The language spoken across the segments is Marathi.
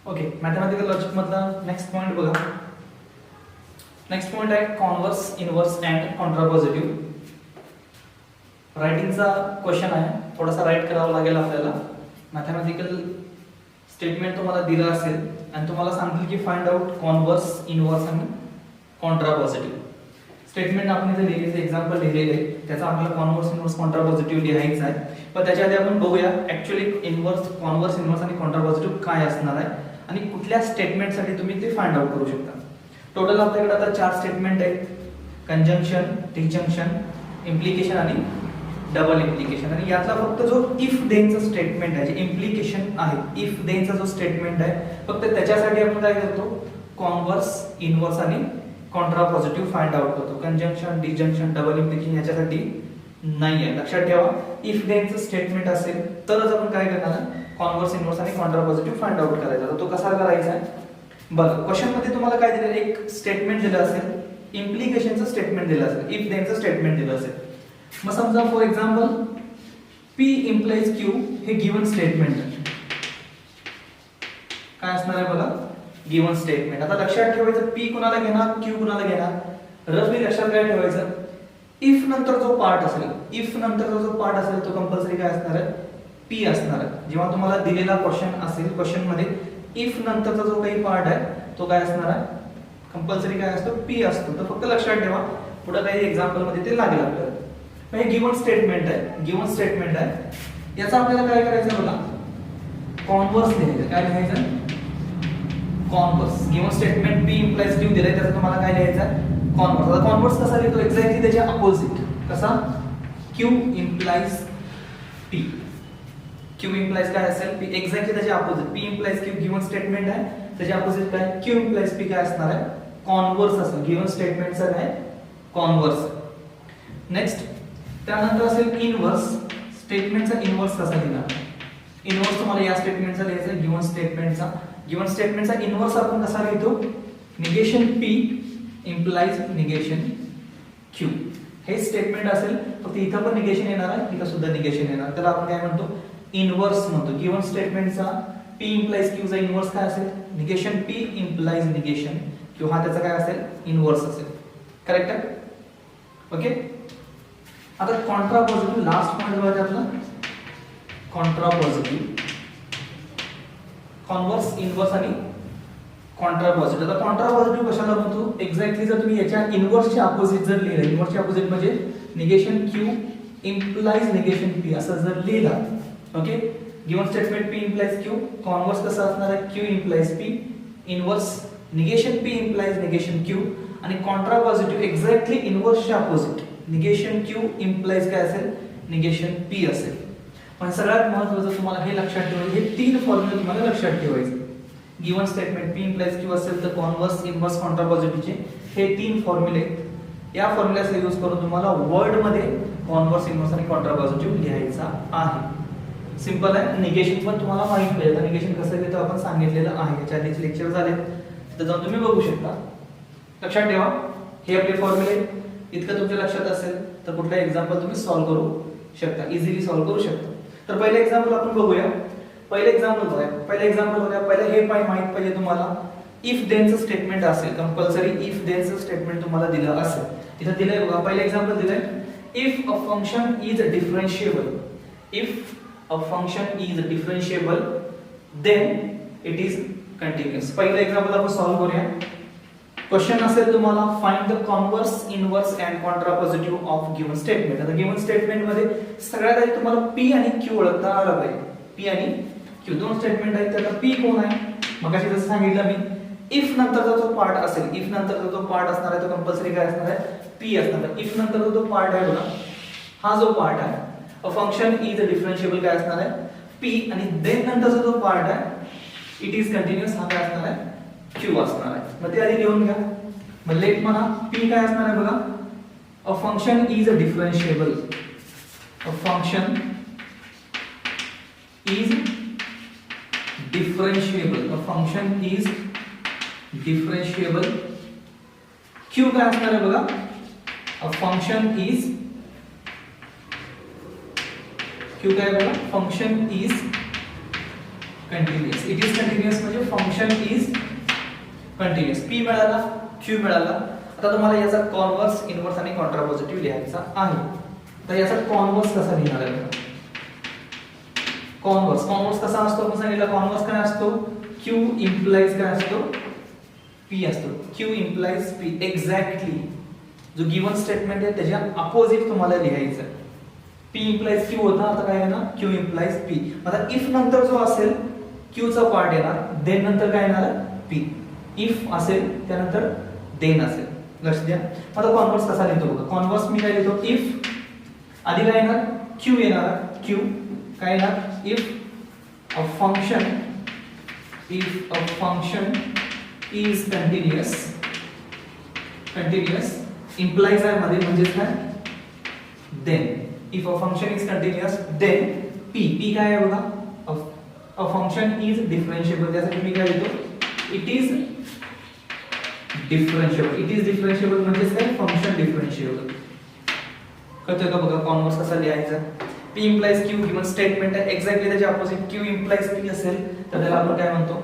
ओके, मॅथमॅटिकल लॉजिक मधला नेक्स्ट पॉइंट बघा. नेक्स्ट पॉइंट आहे converse, inverse and contrapositive. रायटिंगचा question आहे, थोडासा राईट करावा लागेल आपल्याला. मॅथमॅटिकल स्टेटमेंट तुम्हाला दिलं असेल आणि तुम्हाला सांगतील की फाइंड आउट कॉन्व्हर्स, इनव्हर्स आणि कॉन्ट्रापॉझिटिव्ह. स्टेटमेंट आपण इथे लिहिलेले एक्झाम्पल लिहिलेले आहे, त्याचा आपल्याला कॉन्व्हर्स, इनव्हर्स, कॉन्ट्रापॉझिटिव्ह लिहायचा आहे. पण त्याच्या आधी आपण बघूया ऍक्च्युअली इनव्हर्स, कॉन्व्हर्स, इनव्हर्स आणि कॉन्ट्रापॉझिटिव्ह काय असणार आहे आणि कुठल्या स्टेटमेंटसाठी तुम्ही ते फाइंड आउट करू शकता. टोटल आपल्याकडे आता 4 स्टेटमेंट आहेत: कंजंक्शन, डिजंक्शन, इम्प्लिकेशन आणि डबल इम्प्लिकेशन. आणि यातला फक्त जो इफ देनचा स्टेटमेंट आहे, जे इम्प्लिकेशन आहे, इफ देनचा जो स्टेटमेंट आहे, फक्त त्याच्यासाठी आपण काय करतो, कॉन्व्हर्स, इनव्हर्स आणि कॉन्ट्रापॉझिटिव्ह फाइंड आउट करतो. कंजंक्शन, डिजंक्शन, डबल इम्प्लिकेशन याच्यासाठी नाही आहे. लक्षात ठेवा, इफ देनचं स्टेटमेंट असेल तरच आपण काय करणार आहे, कॉन्व्हर्स, इनव्हर्स आणि कॉन्ट्रापॉझिटिव्ह फाइंड आउट करायचा. तर तो कसा करायचा आहे बघा. क्वेश्चन मध्ये तुम्हाला काय दिलेलं, एक स्टेटमेंट दिलं असेल, इम्प्लिकेशनचं स्टेटमेंट दिलं असेल, इफ देनचं स्टेटमेंट दिलं असेल. मग समजा for example P implies Q हे गिवन स्टेटमेंट आहे. काय असणार आहे बघा, गिवन स्टेटमेंट. आता लक्षात ठेवायचं P कुणाला घेणार, Q कुणाला घेणार. रफली लक्षात काय ठेवायचं, इफ नंतर जो पार्ट असेल, इफ नंतर जो पार्ट असेल तो कंपल्सरी काय असणार आहे, P असणार आहे. जेव्हा तुम्हाला दिलेला क्वेश्चन असेल, क्वेश्चन मध्ये इफ नंतरचा जो काही पार्ट आहे तो काय असणार आहे, कंपल्सरी काय असतो, P असतो. तर फक्त लक्षात ठेवा, पुढे काही एक्झाम्पल मध्ये ते लागेल आपल्याला. हे गिवन स्टेटमेंट आहे, गिवन स्टेटमेंट आहे. याचा आपल्याला काय करायचं बघा, कॉन्व्हर्स लिहायचं. काय लिहायचं, converse. Given statement P implies Q दिलंय, त्याचं तुम्हाला काय लिहायचं, कॉन्व्हर्स. आता कॉन्व्हर्स कसा लिहितो, एक्झॅक्टली त्याच्या अपोजिट. कसा, Q implies P. Q implies काय असेल, P एक्झॅक्टली त्याच्या opposite. P implies Q given statement आहे, त्याच्या अपोजिट काय, Q implies P काय असणार आहे, कॉन्व्हर्स असेल. गिवन स्टेटमेंटचं काय, कॉन्व्हर्स. नेक्स्ट त्यानंतर असेल इनव्हर्स. स्टेटमेंटचा इनव्हर्स कसा लिहिणार, इनव्हर्स तुम्हाला या स्टेटमेंटचा लिहायचा, गिवन स्टेटमेंटचा. गिवन स्टेटमेंटचा इनव्हर्स आपण कसा लिहितो, negation P implies negation Q. हे स्टेटमेंट असेल, फक्त इथं पण निगेशन येणार आहे, इथं सुद्धा निगेशन येणार. त्याला आपण काय म्हणतो, इनव्हर्स म्हणतो. गिवन स्टेटमेंटचा P implies Q चा इनव्हर्स काय असेल, negation P implies negation Q. हा त्याचा काय असेल, इनव्हर्स असेल. करेक्ट आहे, ओके. आता कॉन्ट्रापॉझिटिव्ह लास्ट पॉइंट बघा आपला, कॉन्ट्रापॉझिटिव्ह, कॉन्व्हर्स, इनव्हर्स आणि कॉन्ट्रापॉझिटिव्ह. आता कॉन्ट्रापॉझिटिव्ह कशाला म्हणतो, एक्झॅक्टली जर तुम्ही याच्या इनव्हर्सच्या अपोजिट जर लिहिलं, इनव्हर्सच्या अपोजिट म्हणजे negation Q implies negation P असं जर लिहिला, okay. Given statement P implies Q, converse कसं असणार आहे, Q implies P, inverse negation P implies negation Q आणि कॉन्ट्रापॉझिटिव्ह एक्झॅक्टली इनव्हर्सच्या अपोजिट निगेशन Q implies काय असेल, निगेशन P असेल. पण सगळ्यात महत्त्वाचं तुम्हाला हे लक्षात ठेवायचं, हे 3 फॉर्म्युले तुम्हाला लक्षात ठेवायचे. Given statement P implies Q असेल तर कॉन्व्हर्स, इनव्हर्स, कॉन्ट्रापॉझिटिव्हचे हे 3 फॉर्म्युले. या फॉर्म्युलाचा यूज करून तुम्हाला वर्ड मध्ये कॉन्व्हर्स, इनव्हर्स आणि कॉन्ट्रापॉझिटिव्ह लिहायचा आहे. सिंपल आहे. निगेशन पण तुम्हाला माहित पाहिजे, तर निगेशन कसं घेतो आपण सांगितलेलं आहे. याच्या आधीचे लेक्चर झाले, तर जाऊन तुम्ही बघू शकता. लक्षात ठेवा, हे आपले फॉर्म्युले. इतकं तुमच्या लक्षात असेल तर कुठलाही एक्झाम्पल तुम्ही सॉल्व्ह करू शकता, इझिली सॉल्व्ह करू शकता. तर पहिलं एक्झाम्पल आपण बघूया. पहिलं एक्झाम्पल बघूया. पहिलं हे माहित पाहिजे तुम्हाला, इफ देनचं स्टेटमेंट असेल, कंपल्सरी इफ देनचं स्टेटमेंट तुम्हाला दिलं असेल. इथं दिलंय बघा, पहिलं एक्झाम्पल दिलंय, if a function is differentiable, if a function is differentiable then it is continuous. पहिलं एक्झाम्पल आपण सॉल्व्ह करूया. क्वेश्चन असेल तुम्हाला, find the converse, inverse and contrapositive of given statement. आता गिवन स्टेटमेंट मध्ये सगळ्यात आधी तुम्हाला P आणि Q ओळखता आलं पाहिजे. P आणि Q दोन स्टेटमेंट आहेत. त्याचा P कोण आहे, मगाशी जसं सांगितलं मी, इफ नंतरचा जो पार्ट असेल, इफ नंतरचा जो पार्ट असणार आहे तो कंपल्सरी काय असणार आहे, P असणार आहे. इफ नंतरचा जो पार्ट आहे बघा, हा जो पार्ट आहे, अ फंक्शन इज डिफरन्शिएबल काय असणार आहे, P. आणि देन नंतरचा जो पार्ट आहे, इट इज कंटिन्युअस, हा काय असणार आहे, Q असणार आहे. मग ते आधी लिहून घ्या. मग लेट म्हणा, P काय असणार आहे बघा, a function is differentiable, a function is differentiable, a function is differentiable. Q काय असणार आहे बघा, अ फंक्शन इज क्यू काय बघा function is continuous. It is continuous म्हणजे फंक्शन इज कंटिन्युअस. पी मिळाला, क्यू मिळाला. आता तुम्हाला याचा कॉन्व्हर्स, इनव्हर्स आणि कॉन्ट्रापोजिटिव्ह लिहायचा आहे. तर याचा कॉन्व्हर्स कसा लिहिणार आहे? कॉन्व्हर्स कसा असतो आपण सांगितलं. कॉन्व्हर्स काय असतो? क्यू इम्प्लाइज काय असतो? पी असतो. Q implies P. एक्झॅक्टली जो गिवन स्टेटमेंट आहे त्याच्या अपोजिट तुम्हाला लिहायचं. पी इम्प्लाइज क्यू होता, आता काय आहे ना क्यू इम्प्लाइज पी. आता इफ नंतर जो असेल क्यू चा पार्ट येणार, देन नंतर काय येणार पी. इफ असेल त्यानंतर देन असेल. लक्ष द्या. आता कॉन्व्हर्स कसा लिहितो बघा. कॉन्व्हर्स मी काय लिहितो? इफ आधी काय येणार क्यू येणार. क्यू काय येणार? If a function is continuous implies आहे मध्ये म्हणजे काय then if a function is continuous then p काय आहे बघा a function is differentiable. त्यासाठी मी काय लिहितो? it is differentiable म्हणजे काय फंक्शन डिफरन्शिएबल. कळतंय का बघा कॉन्व्हर्स कसा लिहायचा? p implies q given statement आहे, एक्झॅक्टली त्याच्या अपोजिट q implies p असेल तर त्याला आपण काय म्हणतो?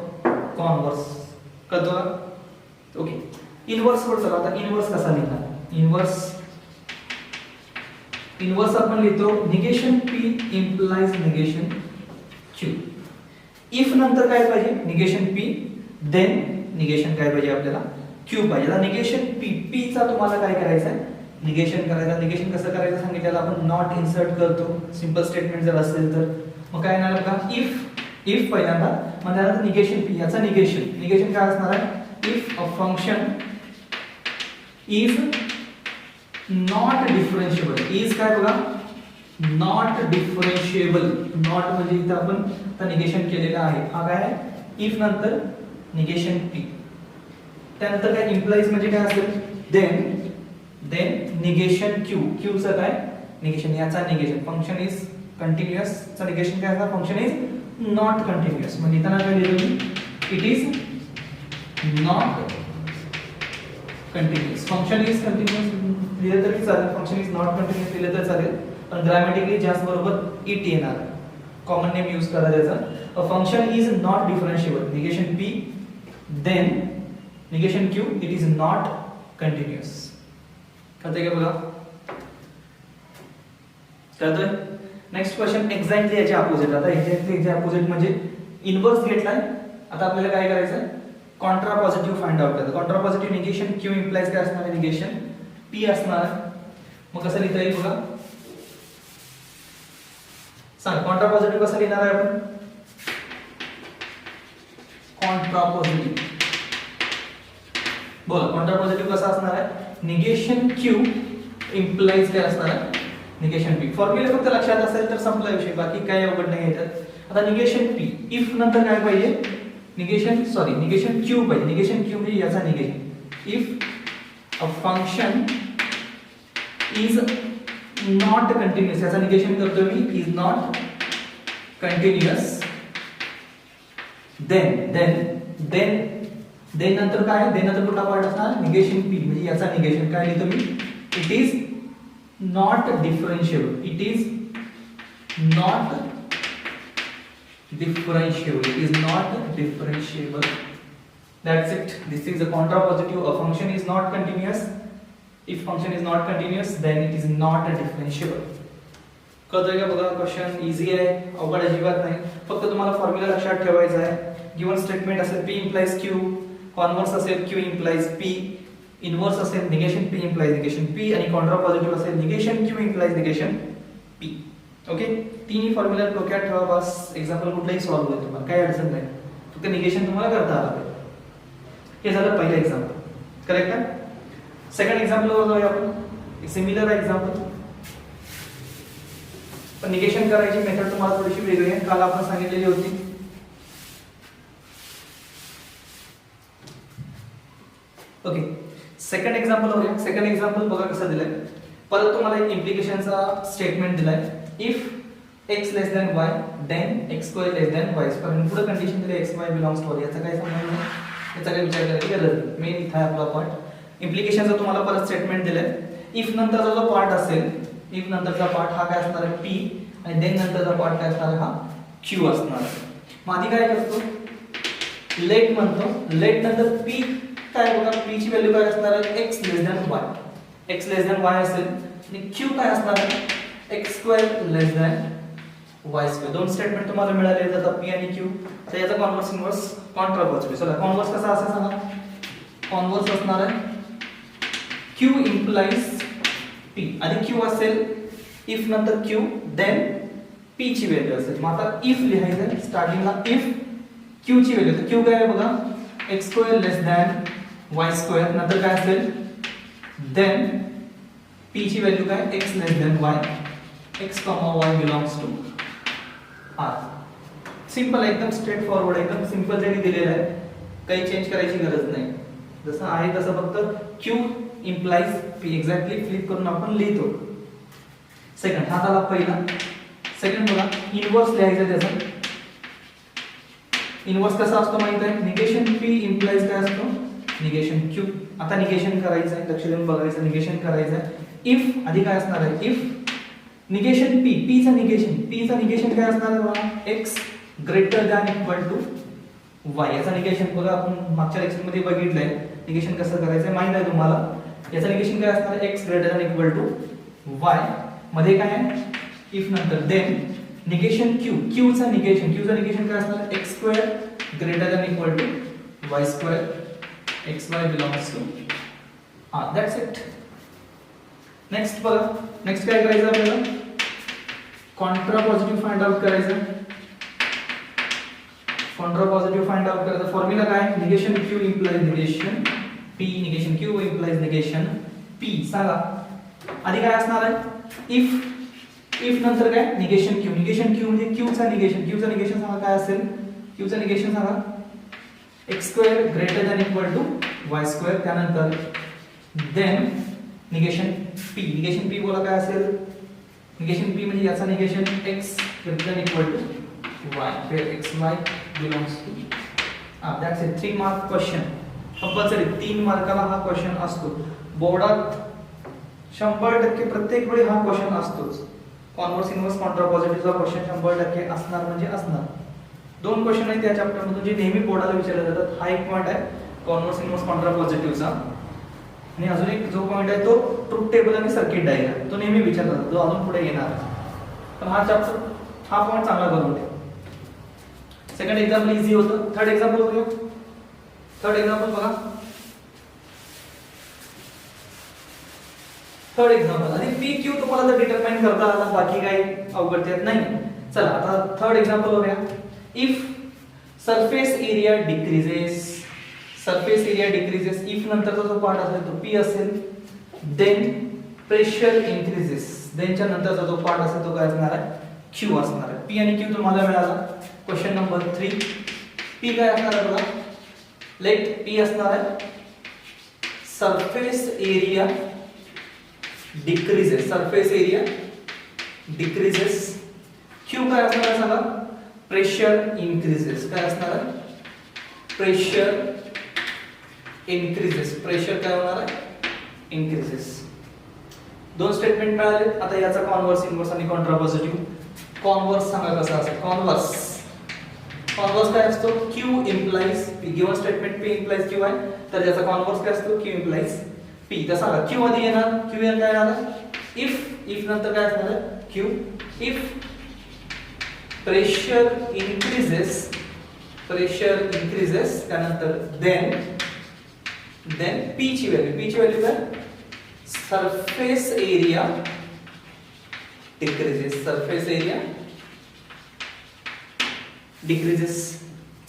कॉन्व्हर्स. कळतो का? ओके. इनव्हर्स वर चला. आता इनव्हर्स कसा लिहिणार? इनव्हर्स आपण लिहितो negation p implies negation q. If नंतर काय पाहिजे? निगेशन p, देन निगेशन काय पाहिजे आपल्याला? q पाहिजे. आता निगेशन p चा तुम्हाला काय करायचं आहे? निगेशन करायचं. निगेशन कसं करायचं सांगितलेलं आपण नॉट इन्सर्ट करतो. सिंपल स्टेटमेंट जर असेल तर मग काय येणार बघा? इफ पहिल्यांदा म्हणजे निगेशन p याचा निगेशन काय असणार आहे? If a function is not differentiable. Is काय बघा? नॉट डिफरन्शिएबल. नॉट म्हणजे इथं आपण आता निगेशन केलेलं आहे. हा काय आहे? इफ नंतर निगेशन p. त्यानंतर काय इम्प्लाइज म्हणजे काय असेल? देन निगेशन q चा काय? निगेशन याचा निगेशन. फंक्शन इज कंटिन्युअस चा निगेशन काय असणार? Function is not continuous. म्हणजे इथं काय लिहिलं मी? It is not continuous. Function is continuous लिहिलं तरी चालेल, फंक्शन इज नॉट कंटिन्युअस लिहिलं तर चालेल, पण ग्रामॅटिकली जास्त बरोबर इट येणार. कॉमन नेम यूज करा त्याचा. A function is not differentiable. Negation p then negation q. It is not continuous. कळतंय का बघा? कळतंय? नेक्स्ट क्वेश्चन एक्झॅक्टली याच्या अपोजिट. आता एक्झॅक्टली याच्या अपोजिट म्हणजे इनव्हर्स घेतलाय. आता आपल्याला काय करायचं आहे? कॉन्ट्रापॉझिटिव्ह फाइंड आउट करायचं. कॉन्ट्रापॉझिटिव्ह निगेशन q इम्प्लाइज काय असणार आहे? निगेशन p असणार आहे. मग कसं लिहिता येईल बघा? सांग कॉन्ट्रापॉझिटिव्ह कसं लिहिणार आहे आपण? कॉन्ट्रापॉझिटिव्ह बोला. कॉन्ट्रापॉझिटिव्ह कसा असणार आहे? निगेशन q इम्प्लाइज काय असणार आहे? Negation p. फॉर्म्युला फक्त लक्षात असेल तर संपला विषय, बाकी काय अवघड नाही याच्यात. आता निगेशन p. इफ नंतर काय पाहिजे? निगेशन q पाहिजे. निगेशन q म्हणजे याचा negation. If a function is not continuous याचा निगेशन करतो मी. इज नॉट कंटिन्युअस देन नंतर काय? देन नंतर कुठला पार्ट असणार? निगेशन p म्हणजे याचा निगेशन काय लिहितो मी? It is not differentiable. It is not differentiable. It is not differentiable. That's it. This is a contrapositive. A function is not continuous. If function is not continuous, then it is not differentiable. कळतंय का बघा? क्वेश्चन इझी आहे, अवघड अजिबात नाही. फक्त तुम्हाला फॉर्म्युला लक्षात ठेवायचा आहे. गिवन स्टेटमेंट असेल p implies q, कॉन्व्हर्स असेल q implies p, इनव्हर्स असेल negation p implies negation p आणि कॉन्ट्रापॉझिटिव्ह असेल negation q implies negation p. Okay. तिन्ही फॉर्म्युला डोक्यात ठेवा बस. एक्झाम्पल कुठलाही सॉल्व्ह होईल तुम्हाला, काही अडचण नाही. फक्त निगेशन तुम्हाला करता आलं पाहिजे. हे झालं पहिलं एक्झाम्पल. करेक्ट आहे? सेकंड एक्झाम्पल वर जाऊया आपण. एक सिमिलर एक्झाम्पल, पण निगेशन करायची मेथड तुम्हाला थोडीशी वेगळी आहे. काल आपण सांगितलेली होती. ओके. सेकंड एक्झाम्पल वरूया. सेकंड एक्झाम्पल बघा कसं दिलंय. परत तुम्हाला एक इम्प्लिकेशनचा स्टेटमेंट दिलाय. If x less than y then x square less than y square. पुढे कंडिशन दिली x y belongs to y. याचा काय संबंध नाही, याचा काय विचार करायची गरज नाही. मेन इथं आहे आपला पॉइंट. इम्प्लिकेशनचा तुम्हाला परत स्टेटमेंट दिलाय. इफ नंतरचा जो पार्ट असेल, इफ नंतरचा पार्ट हा काय असणार आहे? p आणि देन नंतरचा पार्ट काय असणार हा क्यू असणार आहे. मग आधी काय करतो लेट म्हणतो, लेट नंतर पी काय बघा, पी ची व्हॅल्यू काय असणार आहे x less than y, x less than y असेल आणि q काय असणार आहे x square less than y square. दोन स्टेटमेंट तुम्हाला मिळाले जातात p आणि q. तर याचा कॉन्व्हर्स इन्व्हर्स कॉन्ट्रा पॉझिटिव्ह. चला कॉन्व्हर्स कसा असेल सांगा. कॉन्व्हर्स असणार आहे q इम्प्लाइज p. आधी q असेल इफ नंतर q देन p ची व्हॅल्यू असेल. मग आता इफ लिहायचं स्टार्टिंगला इफ q ची व्हॅल्यू, तर q काय आहे बघा x square less than y square, नंतर काय असेल देन p ची व्हॅल्यू काय x less than y, x y belongs to r. Simple एकदम स्ट्रेट फॉरवर्ड, एकदम सिंपल त्यांनी दिलेलं आहे, काही चेंज करायची गरज नाही. जसं आहे तसं फक्त q implies p exactly flip करून आपण लिहितो. सेकंड हा झाला पहिला. सेकंड बघा इनव्हर्स लिहायचं त्याचा. इनव्हर्स कसा असतो माहित आहे, निगेशन p इम्प्लाइज काय असतो निगेशन q. आता निगेशन करायचं आहे, लक्ष देऊन बघायचं, निगेशन करायचं आहे. इफ आधी काय असणार आहे इफ निगेशन p, p चा निगेशन काय असणार आहे बघा x greater than equal to y. याचा निगेशन बघा आपण मागच्या लेक्चर मध्ये बघितलंय, निगेशन कसं करायचं माहित आहे तुम्हाला. याचा निगेशन काय असणार आहे x greater than equal to y. मध्ये काय आहे इफ नंतर देन निगेशन q चा निगेशन काय असणार x square greater than equal to y square, xy belongs to r. That's it. Next बघा, नेक्स्ट काय करायचं आपल्याला कॉन्ट्रा पॉझिटिव्ह फाइंड आउट करायचं. कॉन्ट्रा पॉझिटिव्ह फाइंड आउट करायचं. फॉर्म्युला काय negation q implies negation p, negation q implies negation p. सांगा आधी काय असणार आहे इफ नंतर काय निगेशन q म्हणजे q चा निगेशन सांगा काय असेल, q चा निगेशन सांगा x square greater than equal to y square. त्यानंतर देन निगेशन p बोला काय असेल निगेशन p म्हणजे याचा negation x greater than equal to y, where xy belongs to r. That's it. 3 mark question compulsory. 3 मार्काला हा क्वेश्चन असतो बोर्डात 100% प्रत्येक वेळी हा क्वेश्चन असतोच. कॉन्व्हर्स इन्व्हर्स कॉन्ट्रा पॉझिटिव्हचा क्वेश्चन 100% असणार म्हणजे असणार. 2 क्वेश्चन आहेत त्या चॅप्टर मधून जे नेहमी बोर्डाला विचारले जातात. हा एक पॉइंट आहे कॉन्व्हर्स इन्व्हर्स कॉन्ट्रा पॉझिटिव्हचा, आणि अजून एक जो पॉइंट आहे तो ट्रुथ टेबल आणि सर्किट डायग्राम, तो नेहमी विचारला जातो, जो अजून पुढे येणार. पण हा चॅप्टर हा पॉइंट चांगला करून ठेव. सेकंड एक्झाम्पल इझी होतं. थर्ड एक्झाम्पल बघूया. थर्ड एक्झाम्पल बघा. थर्ड एक्झाम्पल आणि पी क्यू तुम्हाला जर डिटरमाइन करता आला बाकी काही अवघड त्यात नाही. चला आता थर्ड एक्झाम्पल बघूया. If surface area decreases, if नंतरचा जो पार्ट असेल तो पी असेल, देन प्रेशर इन्क्रीजेस, देनच्या नंतरचा जो पार्ट असेल तो काय असणार आहे क्यू असणार आहे. पी आणि क्यू तुम्हाला मिळाला. Question number 3. पी काय असणार आहे बघा, लेट पी असणार आहे सरफेस एरिया डिक्रीजेस, क्यू काय असणार आहे सांगा प्रेशर इन्क्रीजेस. काय असणार आहे प्रेशर इन्क्रीजेस, प्रेशर काय होणार आहे इन्क्रीजेस. 2 स्टेटमेंट मिळाले. आता याचा कॉन्व्हर्स इन्व्हर्स आणि कॉन्ट्रा पॉझिटिव्ह. कॉन्व्हर्स सांगा कसा असेल. कॉन्व्हर्स काय असतो q implies p. Given statement p implies q आहे, तर याचा कॉन्व्हर्स काय असतो q इम्प्लाइज p. तर सांगा q मध्ये येणार q काय येणार इफ नंतर काय असणार आहे q. इफ प्रेशर इन्क्रीजेस, त्यानंतर देन p ची व्हॅल्यू काय सरफेस एरिया डिक्रीजेस.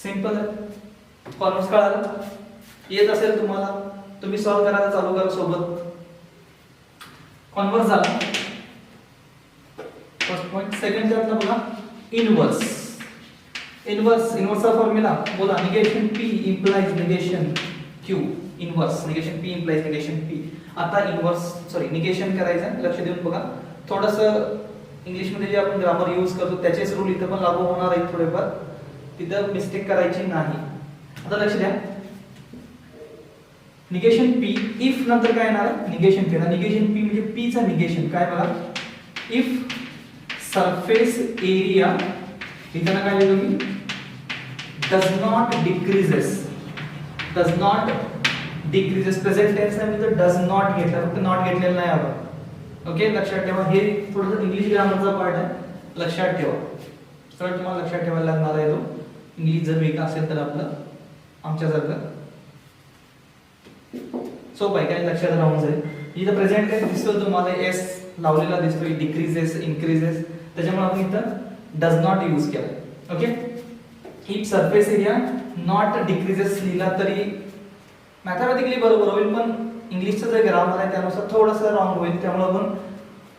सिंपल आहे. कॉन्व्हर्स कळाला. येत असेल तुम्हाला तुम्ही सॉल्व्ह करायला चालू करा सोबत. कॉन्व्हर्स झाला फर्स्ट पॉइंट. सेकंड त्यातला बघा इन्व्हर्सचा फॉर्म्युला बोला negation p implies negation q. Negation p implies negation p. आता निगेशन करायचं. लक्ष देऊन बघा. थोडंसं इंग्लिश मध्ये जे आपण ग्रामर यूज करतो त्याचेच रूल इथं पण लागू होणार आहेत थोडेफार, तिथं मिस्टेक करायची नाही. आता लक्ष द्या. निगेशन p इफ नंतर काय येणार निगेशन p. निगेशन p म्हणजे p चा निगेशन काय बघा इफ सरफेस एरिया इथं काय लिहितो मी does not decreases present tense आहे तर डज नॉट घेतला फक्त नॉट घेतलेलं नाही आपण ओके लक्षात ठेवा हे थोडंसं इंग्लिश ग्रामरचा पार्ट आहे लक्षात ठेवा तर तुम्हाला लक्षात ठेवायला लागणार आहे तो इंग्लिश जर वेगळा असेल तर आपलं आमच्यासारखं सोपं आहे काय लक्षात राहून जाईल इथं प्रेझेंट टेन्स दिसतो तुम्हाला एस लावलेला दिसतोय डिक्रीजेस इन्क्रीजेस त्याच्यामुळे आपण इथं डज नॉट यूज केला okay if surface area not decreases लिहिला तरी मॅथमॅटिकली बरोबर होईल पण इंग्लिशचं जे ग्रामर आहे त्यानुसार थोडंसं रॉंग होईल त्यामुळे आपण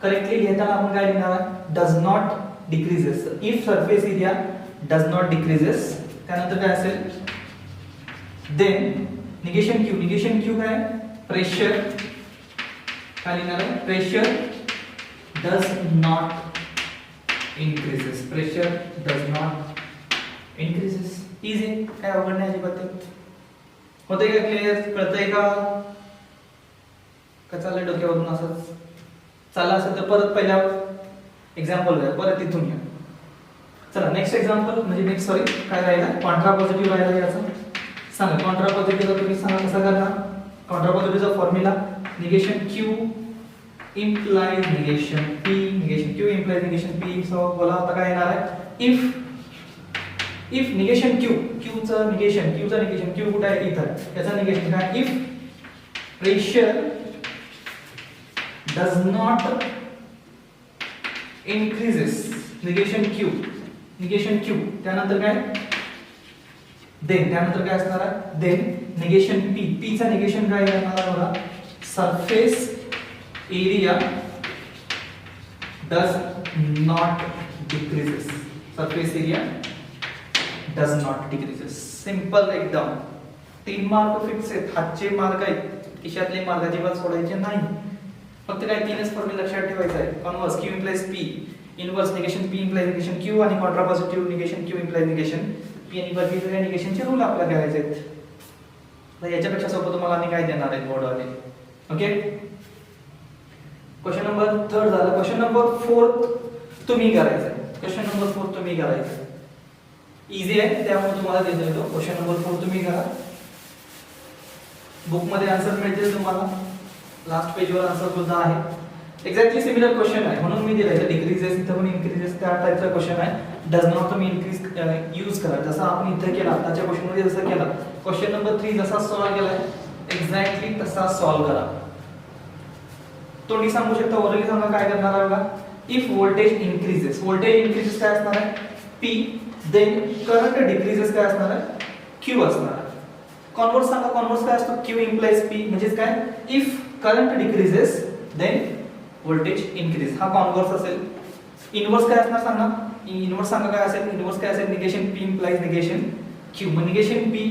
करेक्टली घेताना आपण काय लिहिणार आहे does not decreases if surface area does not decreases त्यानंतर काय असेल देन निगेशन क्यू काय प्रेशर काय लिहिणार आहे pressure does not increases pressure does not increases easy काय अवघड नाही अजिबात होते का क्लिअर कळतंय का चाललंय डोक्यावरून असंच चालला असेल तर परत पहिला एक्झाम्पल घ्या परत तिथून घ्या चला नेक्स्ट एक्झाम्पल म्हणजे नेक्स्ट सॉरी काय राहिला कॉन्ट्रा पॉझिटिव्ह राहिला याचा सांगा कॉन्ट्रा पॉझिटिव्हचा तुम्ही सांगा कसा करणार कॉन्ट्रा पॉझिटिव्हचा formula negation Q implies negation p negation q implies negation p so बोला आता काय येणार आहे if negation q चा negation q कुठे आहे इथं याचा negation काय if pressure does not increases negation q त्यानंतर काय then त्यानंतर काय असणार आहे then negation p चा negation काय येणार आहे बघा surface area does not decreases surface area does not decreases simple एकदम 3 मार्क फिक्स आहेत हातचे मार्क आहेत खिशातले मार्क अजिबात सोडायचे नाही फक्त काय तीनच फॉर्म्युला लक्षात ठेवायचा आहे converse q implies p inverse negation p implies negation q आणि Contra positive negation q implies negation p आणि बाकी सगळे निगेशनचे रूल आपल्याला करायचे आहेत तर याच्यापेक्षा सोपं तुम्हाला आणि काय देणार आहे बोर्डवाले ओके क्वेश्चन नंबर 3 झाला क्वेश्चन नंबर 4 तुम्ही करायचा क्वेश्चन नंबर 4 तुम्ही करायचा इझी आहे त्यामुळे तुम्हाला देतो तो क्वेश्चन नंबर 4 तुम्ही करा बुक मध्ये आन्सर मिळतील तुम्हाला लास्ट पेज वर आन्सर सुद्धा आहे एक्झॅक्टली सिमिलर क्वेश्चन आहे म्हणून मी दिलाय डिक्रीजेस इथं पण इन्क्रीजेस त्या टाइपचा क्वेश्चन आहे डज नॉट तुम्ही इन्क्रीज यूज करा जसा आपण इथे केला आताच्या क्वेश्चन मध्ये जसा केला क्वेश्चन नंबर 3 जसा सॉल्व केलाय एक्झॅक्टली तसा सॉल्व करा तोंडी सांगू शकता ओरली सांगा काय करणार आहे बघा इफ व्होल्टेज इन्क्रीजेस काय असणार आहे P देन करंट डिक्रीजेस काय असणार आहे Q असणार आहे कॉन्व्हर्स सांगा कॉन्व्हर्स काय असतो Q implies P म्हणजे काय if current decreases then voltage increase हा कॉन्व्हर्स असेल इनव्हर्स काय असणार सांगा इनव्हर्स सांगा काय असेल इनव्हर्स काय असेल negation P implies negation Q negation P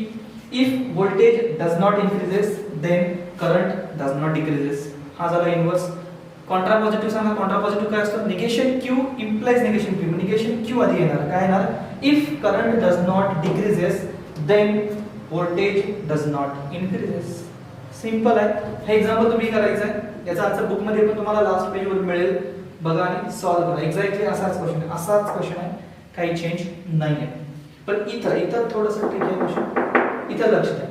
if voltage does not increases then current does not decreases हा झाला इनव्हर्स कॉन्ट्रा पॉझिटिव्ह सांगा कॉन्ट्रा पॉझिटिव्ह काय असतं negation Q implies negation P negation Q आधी येणार काय येणार if current does not decreases then voltage does not increases simple आहे हे एक्झाम्पल तुम्ही करायचं आहे याचा आन्सर बुक मध्ये पण तुम्हाला लास्ट पेज वर मिळेल बघा आणि सॉल्व करा एक्झॅक्टली असाच क्वेश्चन आहे काही चेंज नाही आहे पण इथं थोडंसं ट्रिक आहे क्वेश्चन इथं लक्ष द्या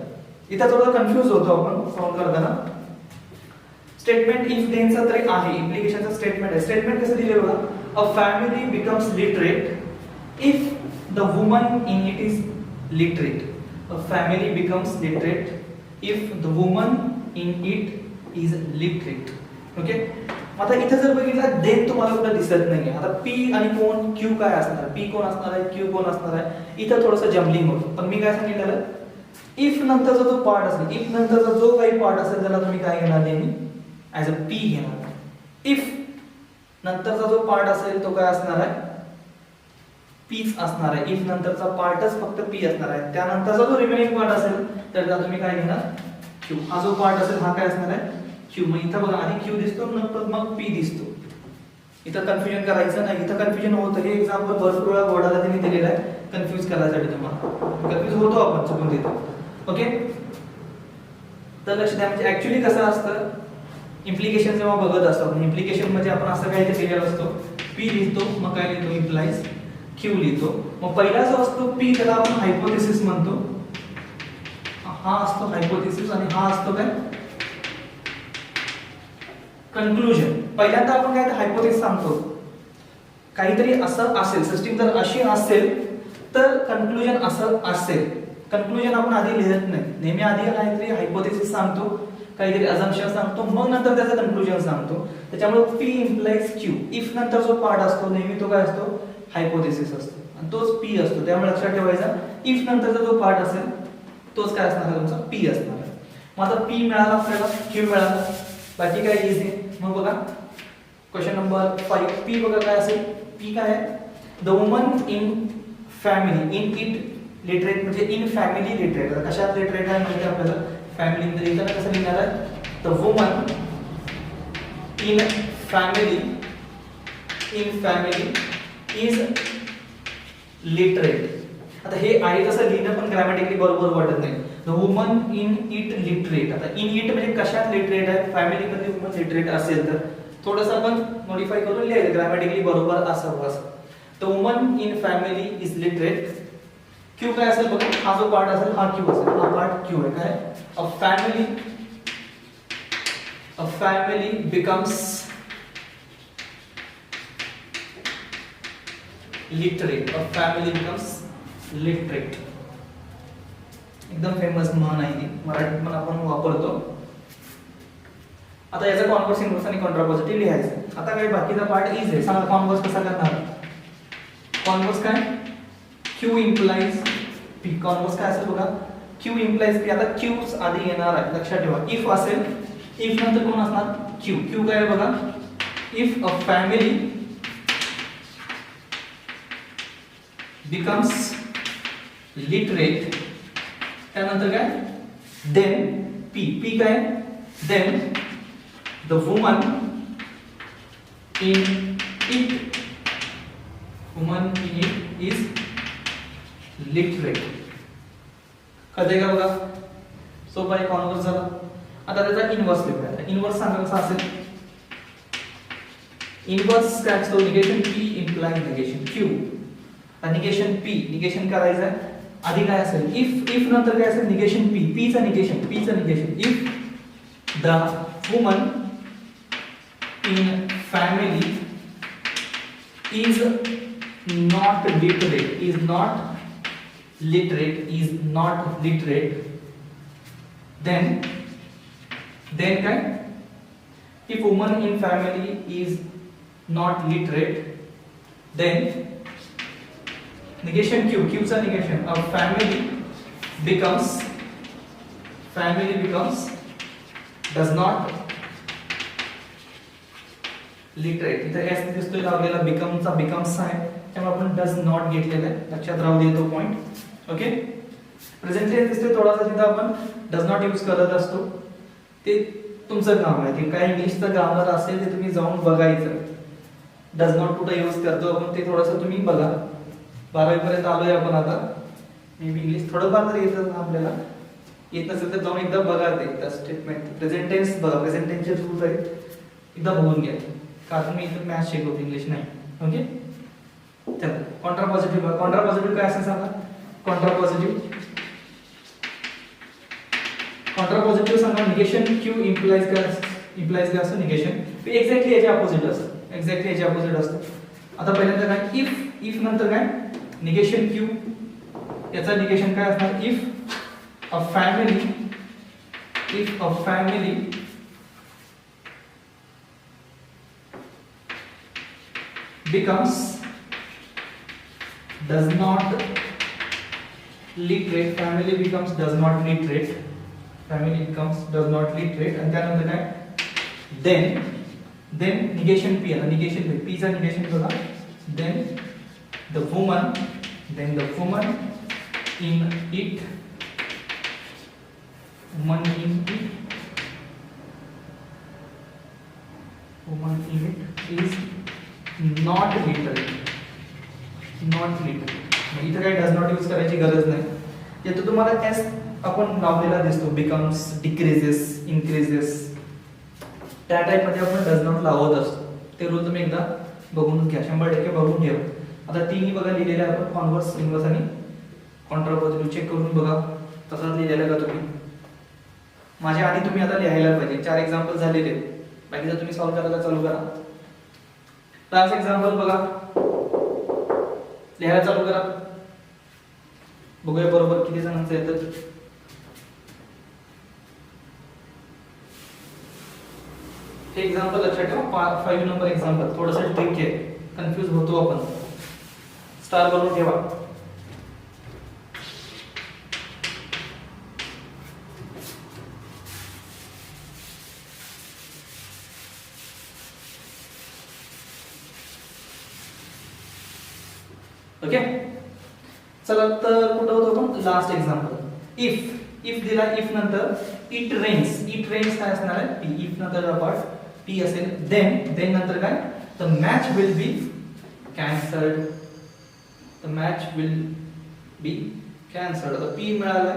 इथं थोडं कन्फ्यूज होतो आपण सॉल्व करताना स्टेटमेंट इफ देनचा तरी आहे इम्प्लिकेशनचा स्टेटमेंट आहे स्टेटमेंट कसं दिले बघा a family becomes literate if the woman in it is literate a family becomes literate if the woman in it is literate okay आता इथे जर बघितलं देन तुम्हाला कुठं दिसत नाहीये आता P आणि कोण Q काय असणार P कोण असणार आहे Q कोण असणार आहे इथं थोडंसं जम्बलिंग होतं पण मी काय सांगितलं इफ नंतरचा जो पार्ट असेल इफ नंतरचा जो काही पार्ट असेल त्याला तुम्ही काय घेणार नेहमी ऍज अ P घेणार इफ नंतरचा जो पार्ट असेल तो काय असणार आहे Pच असणार आहे इफ नंतरचा पार्टच फक्त P असणार आहे त्यानंतरचा जो रिमेनिंग पार्ट असेल त्याला तुम्ही काय घेणार Q हा जो पार्ट असेल हा काय असणार आहे Q मग इथं बघा आधी Q दिसतो नंतर मग P दिसतो इथं कन्फ्युजन करायचं नाही इथं कन्फ्युजन होतं हे एक्झाम्पल भरपूर वेळा बोर्डाला त्यांनी दिलेलं आहे कन्फ्यूज करायसाठी तुम्हाला कन्फ्यूज होतो आपण चुकून तिथं ओके तर लक्ष द्या म्हणजे ऍक्च्युअली कसं असतं इम्प्लिकेशन जेव्हा बघत असतो इम्प्लिकेशन म्हणजे आपण असं काही दिलेलं असतो पी लिहितो, मग काय लिहितो इम्प्लाइज क्यू लिहितो. मग पहिला जो असतो पी त्याला आपण हायपोथेसिस म्हणतो. हा असतो हायपोथेसिस आणि हा असतो काय कन्क्लुजन. पहिल्यांदा आपण काय हायपोथेसिस सांगतो, काहीतरी असं असेल, सिस्टीम जर अशी असेल तर कन्क्लुजन असं असेल. कन्क्लुजन आपण आधी लिहित नाही, नेहमी आधी काहीतरी हायपोथेसिस सांगतो, काहीतरी अझम्पशन सांगतो, मग नंतर त्याचं कन्क्लुजन सांगतो. त्याच्यामुळे पी इम्प्लाइज क्यू, इफ नंतर जो पार्ट असतो नेहमी तो काय असतो हायपोथेसिस असतो आणि तोच पी असतो. त्यामुळे लक्षात ठेवायचा इफ नंतरचा जो पार्ट असेल तोच काय असणार आहे तुमचा पी असणार आहे. मग आता पी मिळाला आपल्याला, क्यू मिळाला, बाकी काय इझी. मग बघा क्वेश्चन नंबर 5 पी बघा काय असेल. पी काय आहे, the woman in family in it literate, म्हणजे इन फॅमिली लिटरेट. कशात लिटरेट आहे म्हणजे आपल्याला फॅमिली मध्ये लिहिताना कसं लिहिणार आहे, the woman in family is literate. आता हे आहे तसं लिहिणं पण ग्रॅमॅटिकली बरोबर वाटत नाही. The woman in it literate, आता इन इट म्हणजे कशात लिटरेट आहे, फॅमिली मध्ये वुमन लिटरेट असेल तर थोडंसं आपण मॉडिफाय करून लिहायचं ग्रॅमॅटिकली बरोबर असावं असं. The woman in family is literate. Q काय असेल बघा, हा जो पार्ट असेल हा क्यू असेल, हा पार्ट क्यू आहे. काय अ family becomes literate. A family becomes literate. एकदम फेमस म्हण आहे ती, मराठीत पण आपण वापरतो. आता याचा कॉन्व्हर्स, इन्व्हर्स आणि कॉन्ट्रापॉझिटिव्ह लिहायचं. आता काय बाकीचा पार्ट इज आहे. सांगा कॉन्व्हर्स कसा करणार. कॉन्व्हर्स काय क्यू इम्प्लाइज पी. कॉन्व्हर्स काय असेल बघा, क्यू इम्प्लाइज पी. आता क्यूच आधी येणार आहे, लक्षात ठेवा. इफ असेल, इफ नंतर कोण असणार क्यू. क्यू काय आहे बघा, if a family becomes literate, त्यानंतर काय देन पी. पी काय then the woman in it is literate. कळतंय का बघा, सोपा आहे. कॉन्व्हर्स झाला. आता त्याचा इनव्हर्स लिहूया. इनव्हर्स सांगा कसा असेल. इनव्हर्स काय असतो, negation P implies negation Q. Negation P, negation करायचं आहे आधी काय असेल, इफ नंतर काय असेल निगेशन पी. पीचं negation if the woman in family is not literate, then काय, if woman in family is not literate, then negation Q चा negation, a family becomes does not literate. इथे S दिसतोय लावलेला, become चा becomes आहे, त्यामुळे आपण does not घेतलेला आहे, लक्षात राहू दे तो पॉइंट. ओके, प्रेझेंट टेन्स दिसतोय थोडासा, तिथे आपण does not यूज करत असतो. ते तुमचं काम आहे, ते काय इंग्लिशचं ग्रामर असेल ते तुम्ही जाऊन बघायचं. डज नॉट कुठे यूज करतो आपण ते थोडंसं तुम्ही बघा. 12वी पर्यंत आलोय आपण आता. मे बी इंग्लिश थोडंफार तर येतं आपल्याला, येत नसेल तर जाऊन एकदा बघा ते स्टेटमेंट. प्रेझेंट टेन्स बघा, प्रेझेंट टेन्सचे रूल्स आहेत एकदा बघून घ्या, कारण मी इथं मॅथ्स शिकवतो, इंग्लिश नाही. ओके, चला कॉन्ट्रापॉझिटिव्ह. कॉन्ट्रापॉझिटिव्ह काय असेल सांगा. कॉन्ट्रापॉझिटिव्ह सांगा. निगेशन क्यू इम्प्लाइज काय असतं, निगेशन एक्झॅक्टली याच्या अपोजिट असतं. आता पहिल्यांदा काय, इफ नंतर काय निगेशन क्यू, याचा निगेशन काय असणार, if a family becomes does not literate, family becomes does not literate, आणि त्यानंतर काय, then negation p. आता negation p चा negation बघा, then the woman in it is not literate. इथे काय डज नॉट यूज करायची गरज नाही. येतो तुम्हाला एस आपण लावलेला दिसतो, बिकम्स, डिक्रीजेस, इन्क्रीजेस, त्या टाइप मध्ये आपण डज नॉट लावत असतो. ते रूल तुम्ही एकदा बघूनच घ्या, 100% बघून ठेवा. आता तिन्ही बघा लिहिलेले आपण कॉन्व्हर्स, इन्व्हर्स आणि कॉन्ट्रापॉझिटिव्ह चेक करून बघा तसाच लिहिलेला का तुम्ही. माझ्या आधी तुम्ही आता लिहायला पाहिजे. 4 एक्झाम्पल झालेले आहेत, बाकीचं तुम्ही सॉल्व्ह करायला चालू करा. लास्ट एक्झाम्पल बघा, लिहायला चालू करा. बघूया बरोबर किती जणांचं येतं. हे एक्झाम्पल लक्षात ठेवा. 5 नंबर एक्झाम्पल थोडंसं ट्रिक आहे, कन्फ्यूज होतो आपण. स्टार बनवून ठेवा. ओके, चला तर कुठं होतो आपण. लास्ट एक्झाम्पल इफ दिला, इफ नंतर इट रेन्स. इट रेन्स काय असणार आहे, पी. इफ नंतर पार्ट पी असेल. देन नंतर काय, the match will be cancelled. The match will be cancelled. आता पी मिळालाय,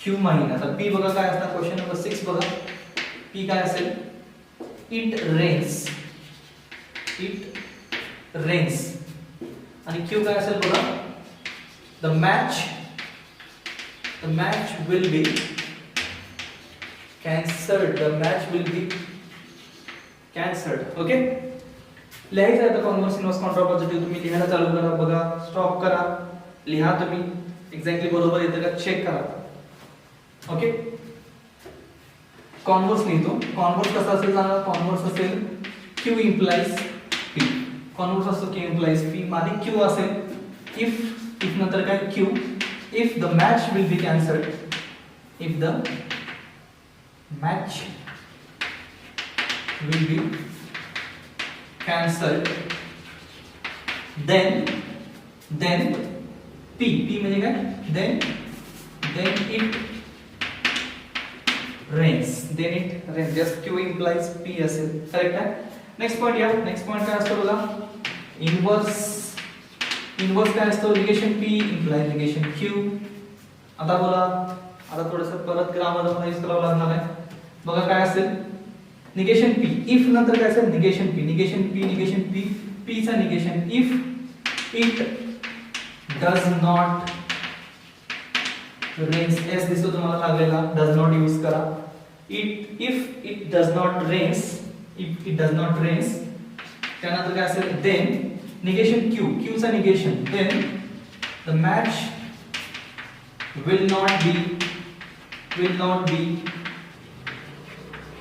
क्यू माहिती. आता पी बघा काय असणार, क्वेश्चन नंबर 6 बघा. पी काय असेल, इट रेन्स. It rains. आणि क्यू काय असेल बघा, the match will be cancelled. The match will be cancelled. Okay, लिहायचं आहे. कॉन्व्हर्स, इन्व्हर्स, कॉन्ट्रापॉझिटिव्ह तुम्ही लिहायला चालू करा. बघा, स्टॉप करा, लिहा. तुम्ही एक्झॅक्टली बरोबर येतं का चेक करा. ओके, कॉन्व्हर्स लिहितो. कॉन्व्हर्स कसा असेल सांगा. कॉन्व्हर्स असेल क्यू इम्प्लाइज पी. कॉन्व्हर्स असतो क्यू इम्प्लाइज पी. माझी क्यू असेल इफ नंतर काय, Q. If the match will be cancelled. If the match will be cancelled, then p म्हणजे काय, then it rains. just q implies p असेल. करेक्ट आहे. नेक्स्ट पॉइंट या. नेक्स्ट पॉइंट काय असतो बघा, इन्व्हर्स काय असतो, negation p implies negation q. आता बोला, आता थोडंसं परत ग्रामर मध्ये यूज करावं लागणार आहे. बघा काय असेल, निगेशन पी. इफ नंतर काय असेल, निगेशन पी. पी चा negation if it does not rains. S दिसतो तुम्हाला लागलेला, डज नॉट यूज करा. If it does not rains, त्यानंतर काय असेल, देन निगेशन क्यू चा negation, then the match will not be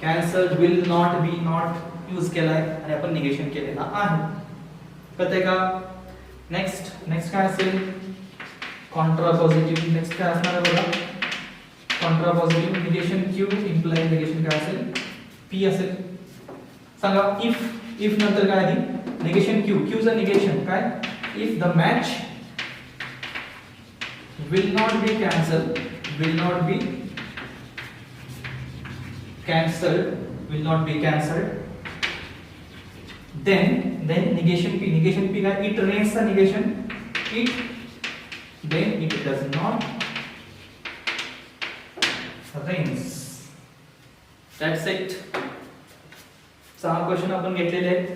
cancelled. Will not be, not use केलाय आणि आपण निगेशन केलेला आहे. कळतंय का. नेक्स्ट काय असेल, कॉन्ट्रापॉझिटिव्ह. नेक्स्ट काय असणार आहे बघा, contrapositive. Negation Q imply negation काय असेल, पी असेल. सांगा, इफ नंतर काय आधी, निगेशन क्यू चा निगेशन काय, if the match will not B cancel, will not be cancelled, then negation p का, it rains चा negation it, then it does not rains. That's it. 6 question आपण घेतलेले आहेत.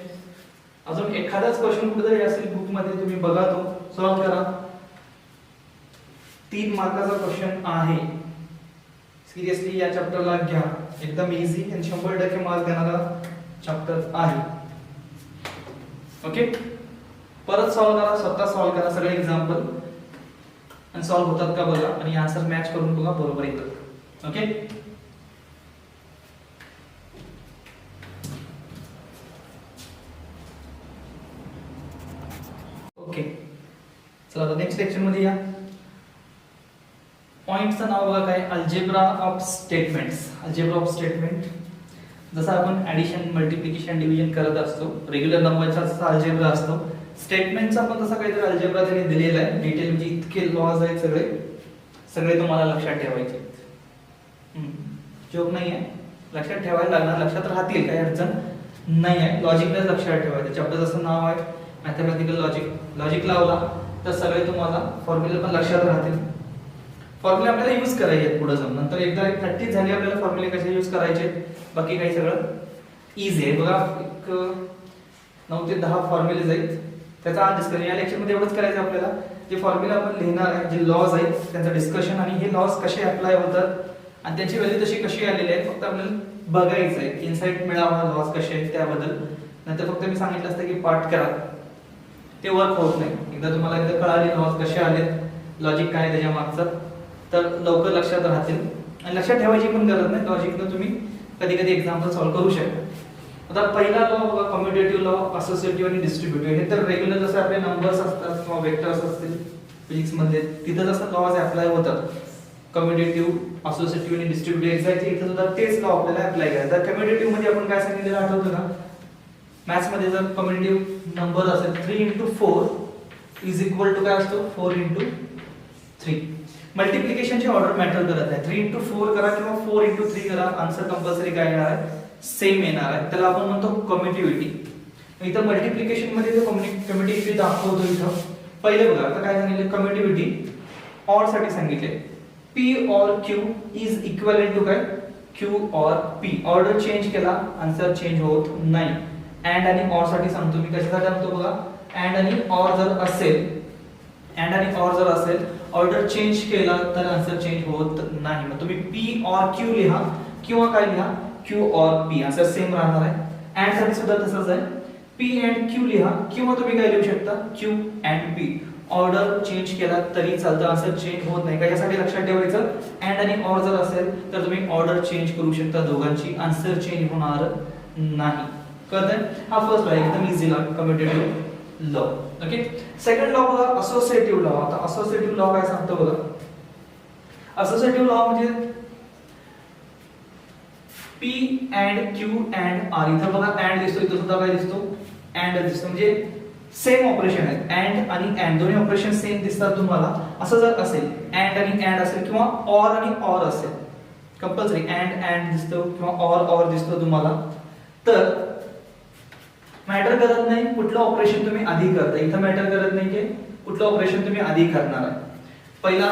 अजून एखादाच क्वेश्चन कुठेतरी असेल बुक मध्ये, तुम्ही बघा, तो सॉल्व करा. 3 मार्काचा क्वेश्चन आहे. सिरियसली या चॅप्टरला घ्या, एकदम इझी आणि 100% मार्क देणारा चॅप्टर आहे. ओके, परत सॉल्व करा, स्वतः सॉल्व करा सगळे एक्झाम्पल आणि सॉल्व होतात का बघा आणि आन्सर मॅच करून बघा बरोबर येतात. ओके, चला आता नेक्स्ट सेक्शन मध्ये या. पॉइंटचं नाव बघा काय, अल्जेब्रा ऑफ स्टेटमेंट्स. जसं आपण ऍडिशन, मल्टिप्लिकेशन, डिव्हिजन करत असतो, रेग्युलर नंबरचा जसा अल्जेब्रा असतो, स्टेटमेंटचा पण तसा काहीतरी अल्जेब्रा त्यांनी दिलेला आहे. डिटेल म्हणजे इतके लॉज आहेत सगळे तुम्हाला लक्षात ठेवायचे. जोक नाही आहे, लक्षात ठेवायला लागणार, लक्षात राहतील, काही अडचण नाही आहे. लॉजिकलाच लक्षात ठेवायचं. चॅप्टर जसं नाव आहे मॅथमॅटिकल लॉजिक लावला तर सगळे तुम्हाला फॉर्म्युला पण लक्षात राहतील. फॉर्म्युला आपल्याला यूज करायचे आहेत पुढे जाऊन. नंतर एकदा प्रॅक्टिस झाली आपल्याला फॉर्म्युले कसे यूज करायचे, बाकी काही सगळं इझी आहे. बघा, एक 9 ते 10 फॉर्म्युलेज आहेत, त्याचा आज डिस्कशन. या लेक्चरमध्ये एवढंच करायचं आपल्याला, जे फॉर्म्युला आपण लिहिणार आहे, जे लॉज आहेत त्यांचं डिस्कशन आणि हे लॉज कसे अप्लाय होतात आणि त्यांची व्हॅल्यू तशी कशी आलेली आहे फक्त आपल्याला बघायचं आहे, इन्साइट मिळावा लॉज कसे आहेत त्याबद्दल. नंतर फक्त मी सांगितलं असतं की पाठ करा, ते वर्क होत नाही. एकदा तुम्हाला एकदा कळाले लॉज कसे आलेत, लॉजिक काय त्याच्या मागचं, तर लवकर लक्षात राहतील आणि लक्षात ठेवायची पण गरज नाही. लॉजिकनं तुम्ही कधी कधी एक्झाम्पल सॉल्व्ह करू शकता. आता पहिला लॉ बघा, कम्युटेटिव्ह लॉ, असोसिएटिव्ह आणि डिस्ट्रीब्युटिव्ह. हे तर रेग्युलर जसं आपले नंबर्स असतात किंवा वेक्टर्स असतील फिजिक्स मध्ये, तिथं जसं लॉज अप्लाय होतात कम्युटेटिव्ह, असोसिएटिव्ह आणि डिस्ट्रीब्युटिव्ह, एक्झॅक्टली इथं सुद्धा तेच लॉ आपल्याला अप्लाय करायचं. तर कम्युटेटिव्ह मध्ये आपण काय सांगितलेलं आठवतं ना, मॅथ्स मध्ये जर कम्युटेटिव्ह नंबर असेल 3 × 4 इज इक्वल टू काय असतो 4 × 3. मल्टिप्लिकेशनची ऑर्डर मॅटर करत नाही, 3 × 4 करा किंवा 4 × 3 करा, आन्सर कंपल्सरी काय येणार आहे, सेम येणार आहे. त्याला आपण म्हणतो कम्युटिव्हिटी. इथं मल्टिप्लिकेशन मध्ये जो कम्युटिव्हिटी दाखवतो इथं पहिले बघा, आता काय सांगितले कम्युटिव्हिटी ऑर साठी सांगितले, P or Q is equivalent to काय Q or P. Order change केला आन्सर चेंज होत नाही. अँड आणि ऑर साठी सांगतो मी, कशासाठी सांगतो बघा, अँड आणि ऑर जर असेल, अँड आणि ऑर जर असेल, ऑर्डर चेंज केला तर आन्सर चेंज होत नाही. मग तुम्ही P or Q लिहा किंवा काय लिहा Q or P, answer same राहणार आहे. अँड साठी सुद्धा तसंच आहे, P and Q लिहा किंवा तुम्ही काय लिहू शकता Q and P. Order change केला तरी चालतं, आन्सर चेंज होत नाही. यासाठी लक्षात ठेवायचं, अँड आणि ऑर जर असेल तर तुम्ही ऑर्डर चेंज करू शकता दोघांची, आन्सर चेंज होणार नाही. कळतंय? हा फर्स्ट लॉ एकदम easy law, commutative law. Okay. Second law बघा, असोसिएटिव्ह लॉ. आता असोसिएटिव्ह लॉ काय सांगतो बघा, असोसिएटिव्ह लॉ म्हणजे P and Q and R. इथं बघा अँड दिसतो, इथं सुद्धा काय दिसतो अँड दिसतो, म्हणजे सेम ऑपरेशन आहे. अँड आणि अँड दोन्ही ऑपरेशन सेम दिसतात तुम्हाला. असं जर असेल अँड आणि अँड असेल किंवा ऑर आणि ऑर असेल, कंपल्सरी अँड अँड दिसतो किंवा ऑर ऑर दिसतो तुम्हाला, तर मॅटर करत नाही कुठलं ऑपरेशन तुम्ही आधी करता. इथं मॅटर करत नाही की कुठलं ऑपरेशन तुम्ही आधी करणार आहे. पहिला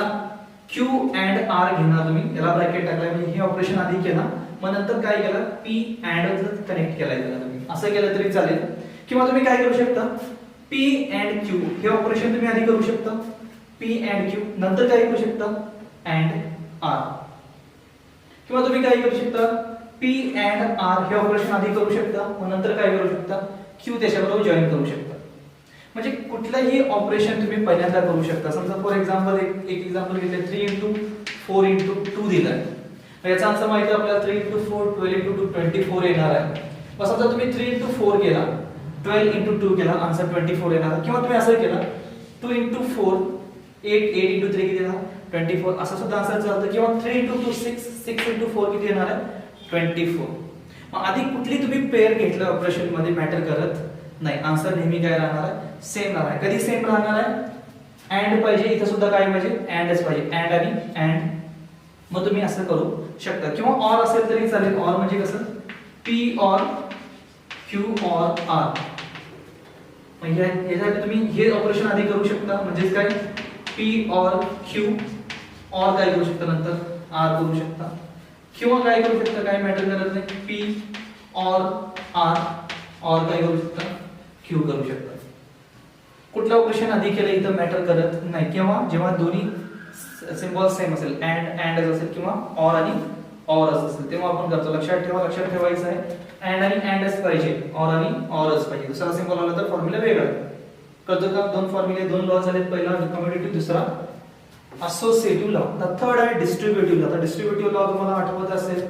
Q and R घेणार तुम्ही, याला ब्रॅकेट टाकलाय म्हणजे हे ऑपरेशन आधी केला, मग नंतर काय केलं P and कनेक्ट केलाय त्याला तुम्ही, असं केलं तरी चालेल. किंवा तुम्ही काय करू शकता, P and Q हे ऑपरेशन तुम्ही आधी करू शकता, P and Q नंतर काय करू शकता and R. किंवा तुम्ही काय करू शकता, P and R हे ऑपरेशन आधी करू शकता, मग नंतर काय करू शकता Q त्याच्याबरोबर जॉईन करू शकता. म्हणजे कुठलंही ऑपरेशन तुम्ही पहिल्यांदा करू शकता. समजा फॉर एक्झाम्पल एक एक्झाम्पल घेतले, 3 × 4 × 2 दिलाय, याचा आन्सर माहिती आहे आपल्याला 3 × 4 12 × 2 24 येणार आहे. मग समजा तुम्ही 3 × 4 केला, 12 × 2 केला, आन्सर 24 येणार. किंवा तुम्ही असं केलं 2 × 4 8 8 × 3 किती येणार 24, असं सुद्धा आन्सर चालतं. किंवा 3 × 2 6 6 × 4 किती येणार आहे 24. मग आधी कुठली तुम्ही पेअर घेतलं ऑपरेशन मध्ये मॅटर करत नाही, आन्सर नेहमी काय राहणार आहे सेम राहणार आहे. कधी सेम राहणार आहे, अँड पाहिजे, इथं सुद्धा काय पाहिजे अँडच पाहिजे, अँड आणि अँड. मग तुम्ही असं करू शकता. किंवा ऑर असेल तरी चालेल. ऑर म्हणजे कसं P or Q or R. म्हणजे यासाठी तुम्ही हे ऑपरेशन आधी करू शकता, म्हणजे काय P or Q or काय करू शकता नंतर R करू शकता. किंवा काय करू शकता, काय मॅटर करत नाही, P or R or काय करू शकता Q करू शकता. कुठलं ऑपरेशन आधी केलं इथं मॅटर करत नाही. किंवा जेव्हा दोन्ही सिम्बॉल सेम असेल, अँड असेल किंवा ऑर आणि ऑरच असेल, तेव्हा आपण करतो. लक्षात ठेवायचं आहे अँड आणि अँडच पाहिजे, ऑर आणि ऑरच पाहिजे. दुसरा सिम्बॉल आला तर फॉर्म्युला वेगळा. कळतं का? दोन फॉर्म्युले, दोन लॉ झालेत. पहिला कम्युटेटिव्ह, दुसरा असोसिएटिव्ह लॉ. आता थर्ड आहे डिस्ट्रीब्युटिव्ह लॉ. आता डिस्ट्रीब्युटिव्ह लॉ तुम्हाला आठवत असेल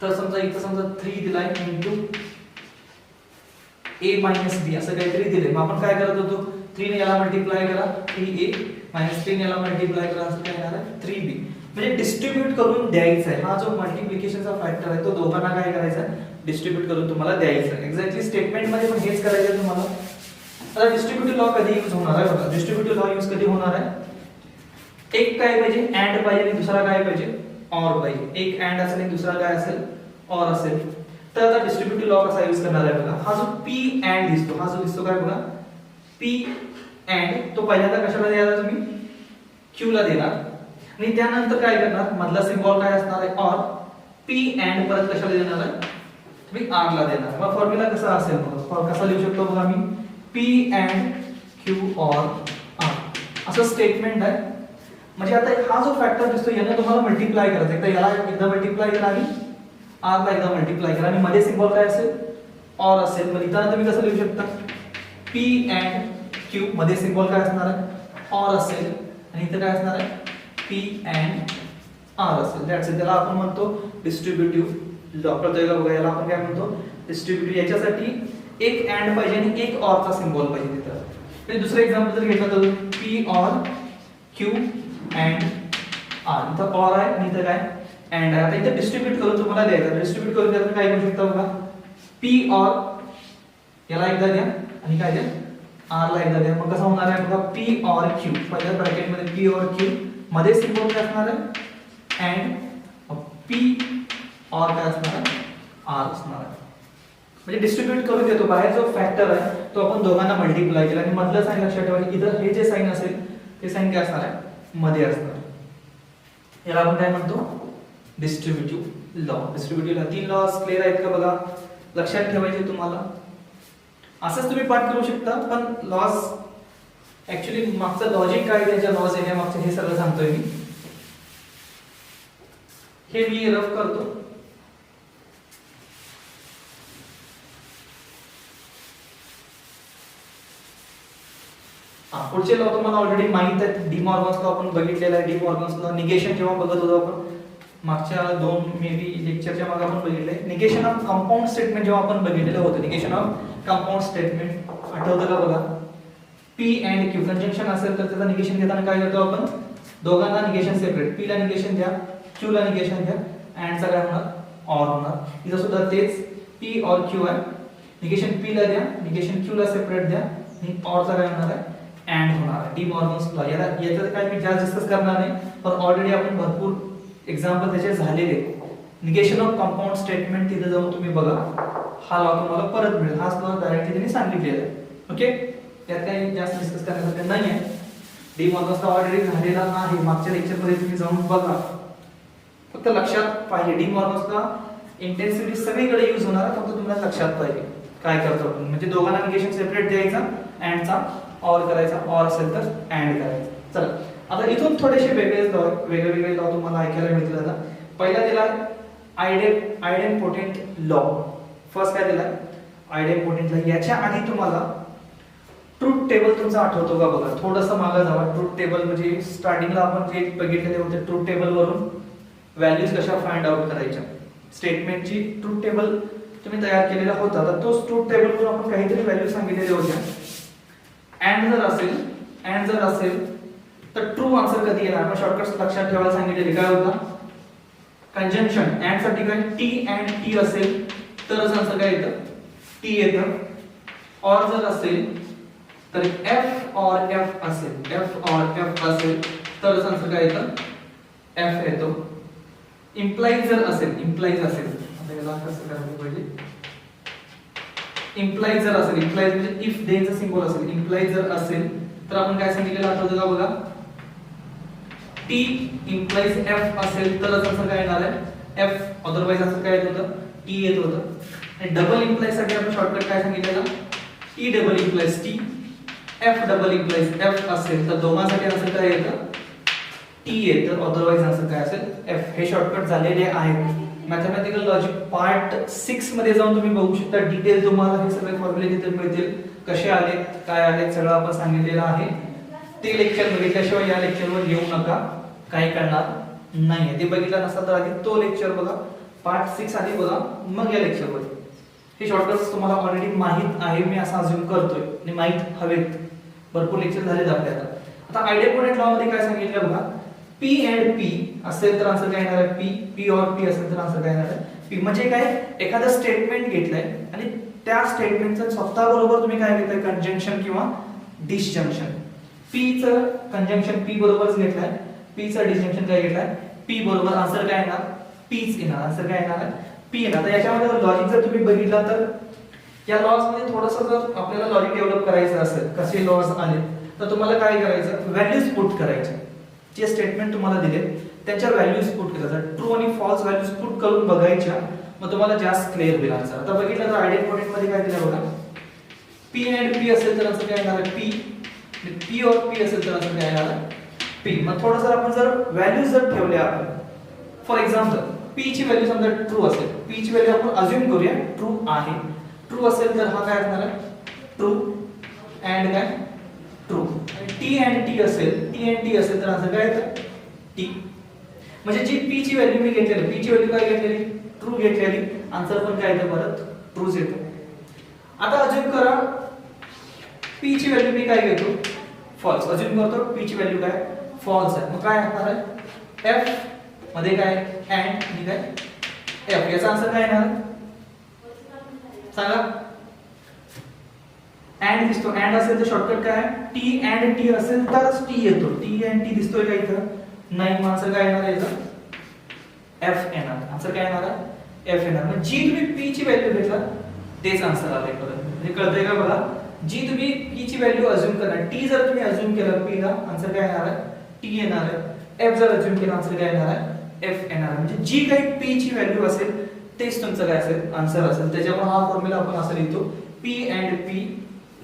तर समजा इथं समजा 3 दिलाय इंटू a minus b असं काहीतरी दिले. मग आपण काय करत होतो, 3 ने याला मल्टिप्लाय करा 3a मायनस 3 याला मल्टिप्लाय करा, असं काय येणार आहे 3b. म्हणजे डिस्ट्रीब्यूट करून द्यायचा आहे. हा जो मल्टिप्लिकेशनचा फॅक्टर आहे तो दोघांना काय करायचा आहे डिस्ट्रीब्यूट करून तुम्हाला द्यायचा आहे. एक्झॅक्टली स्टेटमेंट मध्ये पण हेच करायचं आहे तुम्हाला. आता डिस्ट्रीब्युटिव्ह लॉ कधी यूज होणार आहे बघा. डिस्ट्रीब्युटिव्ह लॉ यूज कधी होणार आहे, एक काय पाहिजे अँड पाहिजे आणि दुसरा काय पाहिजे ऑर पाहिजे. एक अँड असेल आणि दुसरा काय असेल ऑर असेल. तर आता डिस्ट्रीब्युटिव्ह लॉ कसा यूज करणार आहे बघा. हा जो p अँड दिसतो, हा जो दिसतो काय बघा p अँड, तो पहिल्यांदा कशाला द्यायला तुम्ही q ला देणार आणि त्यानंतर काय करणार, मधला सिम्बॉल काय असणार आहे ऑर. p अँड परत कशाला देणार आहे मी आर ला देणार. मग फॉर्म्युला कसा असेल, मग कसा लिहू शकतो बघा मी, P and Q or R असं स्टेटमेंट आहे. म्हणजे आता हा जो फॅक्टर दिसतो याने तुम्हाला मल्टिप्लाय करायचं, एकदा याला एकदा मल्टिप्लाय करा आणि आर ला एकदा मल्टिप्लाय करा आणि मध्ये सिम्बॉल काय असेल, ऑर असेल. मग लिहिताना तुम्ही कसं लिहू शकता, पी अँड क्यू मध्ये सिम्बॉल काय असणार आहे, ऑर असेल आणि इथे काय असणार आहे, पी अँड आर असेल. That's it. त्याला आपण म्हणतो डिस्ट्रीब्युटिव्ह लॉ. प्रत्येकाला बघा याला आपण काय म्हणतो, डिस्ट्रीब्युटिव्ह. याच्यासाठी एक अँड पाहिजे आणि एक ऑर चा सिम्बॉल पाहिजे तिथं. तर दुसरं एक्झाम्पल जर घेतलं तर P or Q and R, इथं ऑर आहे आणि इथं काय अँड आहे. आता इथं डिस्ट्रीब्यूट करून तुम्हाला द्यायचं. डिस्ट्रीब्यूट करून द्यायचं काय करू शकता बघा, पी ऑर याला एकदा द्या आणि काय द्या, आर ला एकदा द्या. मग कसं होणार आहे बघा, पी ऑर क्यू पहिल्या ब्रॅकेट मध्ये पी ऑर क्यू मध्ये सिम्बॉल काय असणार आहे, अँड पी ऑर काय असणार आहे, आर असणार आहे. म्हणजे डिस्ट्रीब्यूट करून देतो. बाहेर जो फॅक्टर आहे तो आपण दोघांना मल्टिप्लाय केला आणि मधलं साइन लक्षात ठेवा, इथं हे जे साइन असेल ते साइन काय असणार आहे, मध्ये असणार. याला आपण काय म्हणतो, distributive law. Distributive law 3 laws clear आहेत का बघा, लक्षात ठेवायचे तुम्हाला. असंच तुम्ही पाठ करू शकता, पण लॉज ऍक्च्युली मागचं लॉजिक काय त्याच्या लॉज येण्यामागचं हे सगळं सांगतोय मी. हे मी रफ करतो. पुढचे लॉ तुम्हाला ऑलरेडी माहित आहेत. डी मॉर्गन्स लॉ आपण बघितलेला आहे. डी मॉर्गन्स लॉ निगेशन जेव्हा बघत होतो आपण मागच्या 2 मे बी लेक्चरच्या मागे आपण बघितलंय. निगेशन ऑफ कंपाऊंड स्टेटमेंट जेव्हा आपण बघितलेलं होतं, निगेशन ऑफ कंपाऊंड स्टेटमेंट आठवतं का बघा, पी अँड क्यू कंजंक्शन असेल तर त्याचा निगेशन घेताना काय करतो आपण, दोघांना निगेशन सेपरेट, पी ला निगेशन द्या, क्यू ला निगेशन द्या, अँड चा काय होणार, ऑर होणार. इथं सुद्धा तेच पी ऑर क्यू आहे, निगेशन पी ला द्या, निगेशन क्यू ला सेपरेट द्या आणि ऑर चा काय होणार आहे, अँड होणार आहे. D Morgan's law. याच्यात काय मी जास्त डिस्कस करणार नाही, पण ऑलरेडी आपण भरपूर एक्झाम्पल त्याचे झालेले. निगेशन ऑफ कंपाऊंड स्टेटमेंट तिथे जाऊन तुम्ही बघा, हा लॉ तुम्हाला परत मिळेल. हाच लॉ डायरेक्टली त्यांनी सांगितलेला आहे. ओके, यात काही जास्त डिस्कस करण्यासारखं नाही आहे. डी मॉर्गन्स लॉ ऑलरेडी झालेला आहे, मागच्या लेक्चर मध्ये तुम्ही जाऊन बघा. फक्त लक्षात पाहिजे डी मॉर्गन्स लॉ इंटेन्सिटी सगळीकडे यूज होणार, फक्त तुम्हाला लक्षात पाहिजे काय करतो आपण. म्हणजे दोघांना निगेशन सेपरेट द्यायचा, अँड चा ऑर करायचा, ऑर असेल तर अँड करायचा. चला आता इथून थोडेसे वेगळे लॉ तुम्हाला ऐकायला मिळतील. आता पहिला दिला आयडेम्पोटेंट लॉ. फर्स्ट काय दिला, आयडेम्पोटेंट लॉ. याच्या आधी तुम्हाला ट्रूथ टेबल तुमचा आठवतो का बघा, थोडंसं मागे जावा. ट्रूथ टेबल म्हणजे स्टार्टिंगला आपण जे बघितलेले होते, ट्रूथ टेबल वरून व्हॅल्यूज कशा फाइंड आउट करायच्या, स्टेटमेंटची ट्रूथ टेबल तुम्ही तयार केलेला होता. तर तोच ट्रूथ टेबल वरून आपण काहीतरी व्हॅल्यू सांगितलेल्या होत्या. अँड जर असेल तर ट्रू आन्सर कधी येणार, आपण शॉर्टकट्स लक्षात ठेवायला सांगितलेले. काय होता, कंजंक्शन अँड साठी काय टी अँड टी असेल तरच आन्सर काय येतं, टी येतं. ऑर जर असेल तर एफ ऑर एफ असेल, एफ ऑर एफ असेल तरच आन्सर काय येतं, एफ येतो. इम्प्लाइज जर असेल, इम्प्लाइज असेल, आता याला कसं करायला पाहिजे, इम्प्लाइज जर असेल, इम्प्लाइज म्हणजे इफ देनचा सिम्बॉल असेल, इम्प्लाइज जर असेल तर आपण काय सांगितलेलं आठवतं का बघा, टी इम्प्लाइज एफ असेल तरच आन्सर काय येणार आहे, एफ. अदरवाइज आन्सर काय येत होतं, टी येत होतं. आणि डबल इम्प्लाइज साठी आपण शॉर्टकट काय सांगितलेलं, T double implies T, F double implies F असेल तर दोघांसाठी आन्सर काय येतं, टी येतं. अदरवाइज आन्सर काय असेल, एफ. हे शॉर्टकट झालेले आहेत. मॅथमॅटिकल लॉजिक पार्ट 6 मध्ये जाऊन तुम्ही बघू शकता, डिटेल तुम्हाला हे सगळे फॉर्म्युले तिथे मिळतील, कसे आले काय आले सगळं आपण सांगितलेलं आहे. ते लेक्चर बघितल्याशिवाय या लेक्चरवर येऊ नका, काही करणार नाहीये. ते बघितलं नसतं तर आधी तो लेक्चर बघा, पार्ट 6 आधी बघा, मग या लेक्चरवर. हे शॉर्टकट्स तुम्हाला ऑलरेडी माहित आहे मी असं अज्युम करतोय, आणि माहित हवेत, भरपूर लेक्चर झालेत आपल्याला. आता आयडेम्पोटेंट लॉ मध्ये काय सांगितलं बघा, पी अँड पी असेल तर आन्सर काय येणार आहे, पी. पी ऑर पी असेल तर आन्सर काय येणार आहे, पी. म्हणजे काय, एखादं स्टेटमेंट घेतलंय आणि त्या स्टेटमेंटचं स्वतः बरोबर तुम्ही काय घेताय, कंजंक्शन किंवा डिसजंक्शन. पी चं कंजंक्शन पी बरोबरच घेतलंय, पी चं डिसजंक्शन काय घेतलंय, पी बरोबर. आन्सर काय येणार, पीच येणार. आन्सर काय येणार आहे, पी येणार. तर याच्यामध्ये लॉजिक जर तुम्ही बघितलं तर या लॉज मध्ये थोडंसं जर आपल्याला लॉजिक डेव्हलप करायचं असेल, कसे लॉज आले तर तुम्हाला काय करायचं, व्हॅल्यूज पुट करायचे. जे स्टेटमेंट तुम्हाला दिले त्यांच्या व्हॅल्यूज पुट करायच्या, ट्रू आणि फॉल्स व्हॅल्यूज पुट करून बघायच्या. मग तुम्हाला जास्त क्लिअर होईल आन्सर. आता बघितलं तर आयडेंटिटी मध्ये काय दिलं बघा, P अँड P असेल तर आन्सर काय येणार आहे P, P और P असेल तर आन्सर काय येणार आहे P. मग थोडं जर आपण जर व्हॅल्यूज जर ठेवल्या आपण, फॉर एक्झाम्पल P ची व्हॅल्यू समजा ट्रू असेल, P ची व्हॅल्यू आपण अज्युम करूया ट्रू आहे, ट्रू असेल तर हा काय असणार आहे ट्रू अँड काय ट्रू. T अँड T असेल, T अँड T असेल तर आन्सर काय येतं T. म्हणजे जी P ची व्हॅल्यू मी घेतलेली, P ची व्हॅल्यू काय घेतलेली ट्रू घेतलेली, आन्सर पण काय येतं परत ट्रूच येतो. आता अज्युम करा P ची व्हॅल्यू मी काय घेतो फॉल्स, अज्युम करतो P ची व्हॅल्यू काय फॉल्स आहे, मग काय असणार आहे F मध्ये काय अँड आणि काय F, याचा आन्सर काय येणार सांगा. अँड दिसतो, अँड असेल तर शॉर्टकट काय T अँड T असेल तरच T येतो, T अँड T दिसतोय का इथं नाही, मग आन्सर काय येणार याचा F येणार, आन्सर काय येणार F येणार. मग जी तुम्ही P ची व्हॅल्यू घेतला तेच आन्सर आलंय परत. म्हणजे कळतंय का बघा, जी तुम्ही P ची व्हॅल्यू अज्युम करणार, T जर तुम्ही अज्युम केलं P ला आन्सर काय येणार आहे T येणार आहे, F जर अज्युम केलं आन्सर काय येणार आहे F येणार आहे. म्हणजे जी काही P ची व्हॅल्यू असेल तेच तुमचं काय असेल आन्सर असेल. त्याच्यामुळे हा फॉर्म्युला आपण असं लिहितो P and P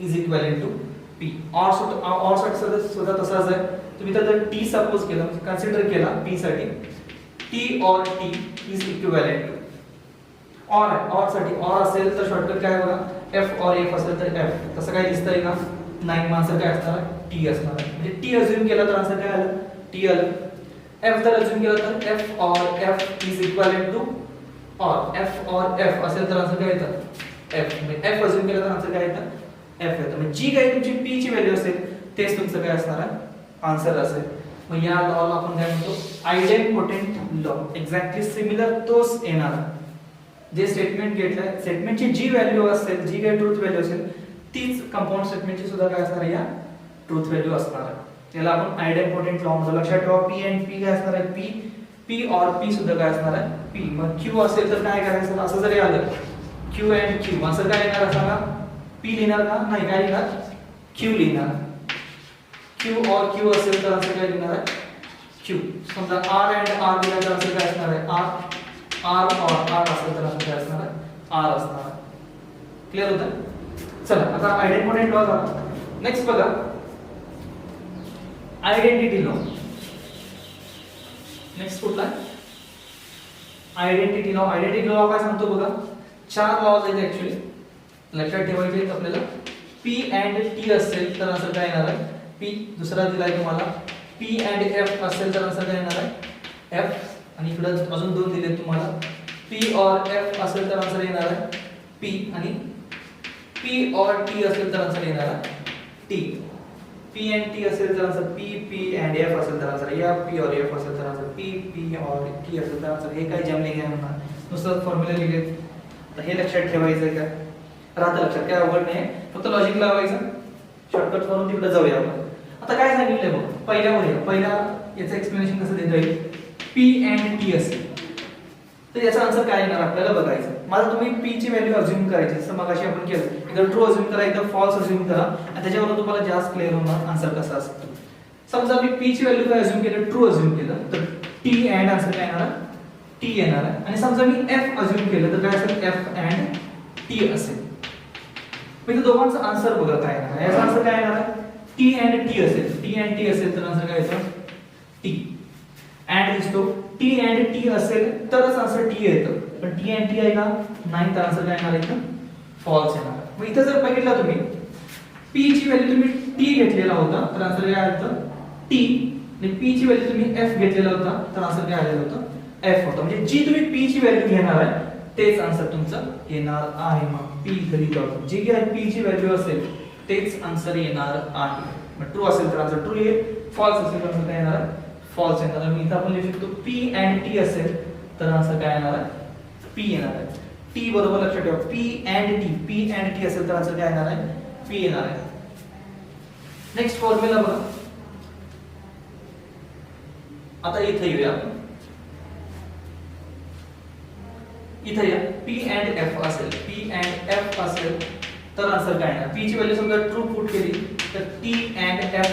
is equal to P. Or सुद्धा तसाच आहे. तुम्ही तर T सपोज केलं, कन्सिडर केला P साठी T or T is equivalent to or आहे, और साठी और असेल तर शॉर्टकट काय बघा F और F असेल तर F. तसं काय दिसतंय का नाही, आन्सर काय असणार T असणार आहे. म्हणजे T अज्युम केला तर आन्सर काय आलं T आलं. F जर अज्युम केला तर F और F इज इक्विव्हॅलेंट टू और, F और F असेल तर आन्सर काय येतं F. म्हणजे F अज्युम केला तर आन्सर काय येतं F येतं. म्हणजे जी काही तुमची P ची व्हॅल्यू असेल तेच तुमचं काय असणार आहे आन्सर असेल. मग या लॉला आपण काय म्हणतो आयडेंपोटेंट लॉ. एक्झॅक्टली सिमिलर तोच येणार, जे स्टेटमेंट घेतलंय स्टेटमेंटची जी व्हॅल्यू असेल, जी काही ट्रूथ व्हॅल्यू असेल तीच कंपाऊंड स्टेटमेंटची सुद्धा काय असणार आहे या ट्रूथ व्हॅल्यू असणार आहे. याला आपण आयडेंपोटेंट लॉ म्हणतो. लक्षात ठेवा P अँड P काय असणार आहे P और P सुद्धा काय असणार आहे P. मग Q असेल तर काय करायचं, असं जरी आलं Q अँड Q असं काय येणार सांगा P लिहिणार का नाही, काय लिहिणार Q लिहिणार. Q और Q असेल तर असं काय लिहिणार आहे Q. समजा R अँड R लिहिलं तर असं काय असणार आहे R और R असेल तर असं काय असणार आहे R असणार आहे. क्लियर होतं. चला आता आयडेंटिटी लॉ झाला. नेक्स्ट बघा आयडेंटिटी लॉ. नेक्स्ट कुठला आयडेंटिटी लॉ. आयडेंटिटी लॉ काय सांगतो बघा, चार लॉज आहेत ऍक्च्युअली, लक्षात ठेवायचे आहेत आपल्याला. P अँड T असेल तर असं काय येणार आहे P. दुसरा दिलाय तुम्हाला P अँड F असेल तर असं काय येणार आहे F. आणि इकडे अजून दोन दिले तुम्हाला P और F असेल तर आन्सर येणार आहे P. आणि P और T असेल तर आन्सर येणार आहे T. P and T असेल तर आन्सर P and F असेल तर आन्सर या P और F असेल तर आन्सर P और T असेल तर आन्सर. हे काय जमले काय म्हणणार, नुसतं फॉर्म्युला लिहिले. तर हे लक्षात ठेवायचं आहे का, राहतं लक्षात, काय अवघड नाही, फक्त लॉजिक लावायचं. शॉर्टकट करून तिकडे जाऊया आपण. आता काय सांगितलंय बघ, पहिला याचं एक्सप्लेनेशन कसं देता येईल. P and T असेल तर याचा आन्सर काय येणार आपल्याला बघायचं. मला तुम्ही P ची व्हॅल्यू अज्युम करायची, जसं मगाशी आपण केलं, एकदा ट्रू अज्युम करा एकदा फॉल्स अज्युम करा आणि त्याच्यावरून तुम्हाला जास्त क्लिअर होणार आन्सर कसा असतो. समजा मी P ची व्हॅल्यू काय अज्युम केलं, ट्रू अज्युम केलं तर T अँड आन्सर काय येणार T येणार आहे. आणि समजा मी F अज्युम केलं तर काय असेल F अँड T असेल. म्हणजे दोघांचं आन्सर बघा काय येणार आहे. याचा आन्सर काय येणार आहे T अँड T असेल. T अँड T असेल तर आन्सर काय येतं T. अँड दिसतो T अँड T असेल तरच आन्सर T येतं, पण T अँड T आहे का नाही तर आन्सर काय येणार आहे फॉल्स येणार. मग इथं जर बघितला तुम्ही P ची व्हॅल्यू तुम्ही T घेतलेला होता तर आन्सर काय आलं T. आणि P ची व्हॅल्यू तुम्ही F घेतलेला होता तर आन्सर काय आलेलं होतं F होतं. म्हणजे जी तुम्ही P ची व्हॅल्यू घेणार आहे तेच आन्सर तुमचं येणार आहे. मग P इथे लिहितो आपण, जी काही P ची व्हॅल्यू असेल तेच आन्सर येणार आहे. मग ट्रू असेल तर आन्सर ट्रू येईल, फॉल्स असेल तर आन्सर काय येणार आहे फॉल्स येणार आहे. मी इथं आपण लिहू शकतो P अँड T असेल तर आन्सर काय येणार आहे P येणार आहे. T बरोबर लक्षात ठेवा, P अँड T असेल तर आन्सर काय येणार आहे P येणार आहे. नेक्स्ट फॉर्म्युला बघा. आता इथे येऊया आपण, इथे या P अँड F असेल, P अँड F असेल तर आन्सर काय येणार. P ची व्हॅल्यू समजा ट्रू पुट केली तर T अँड F,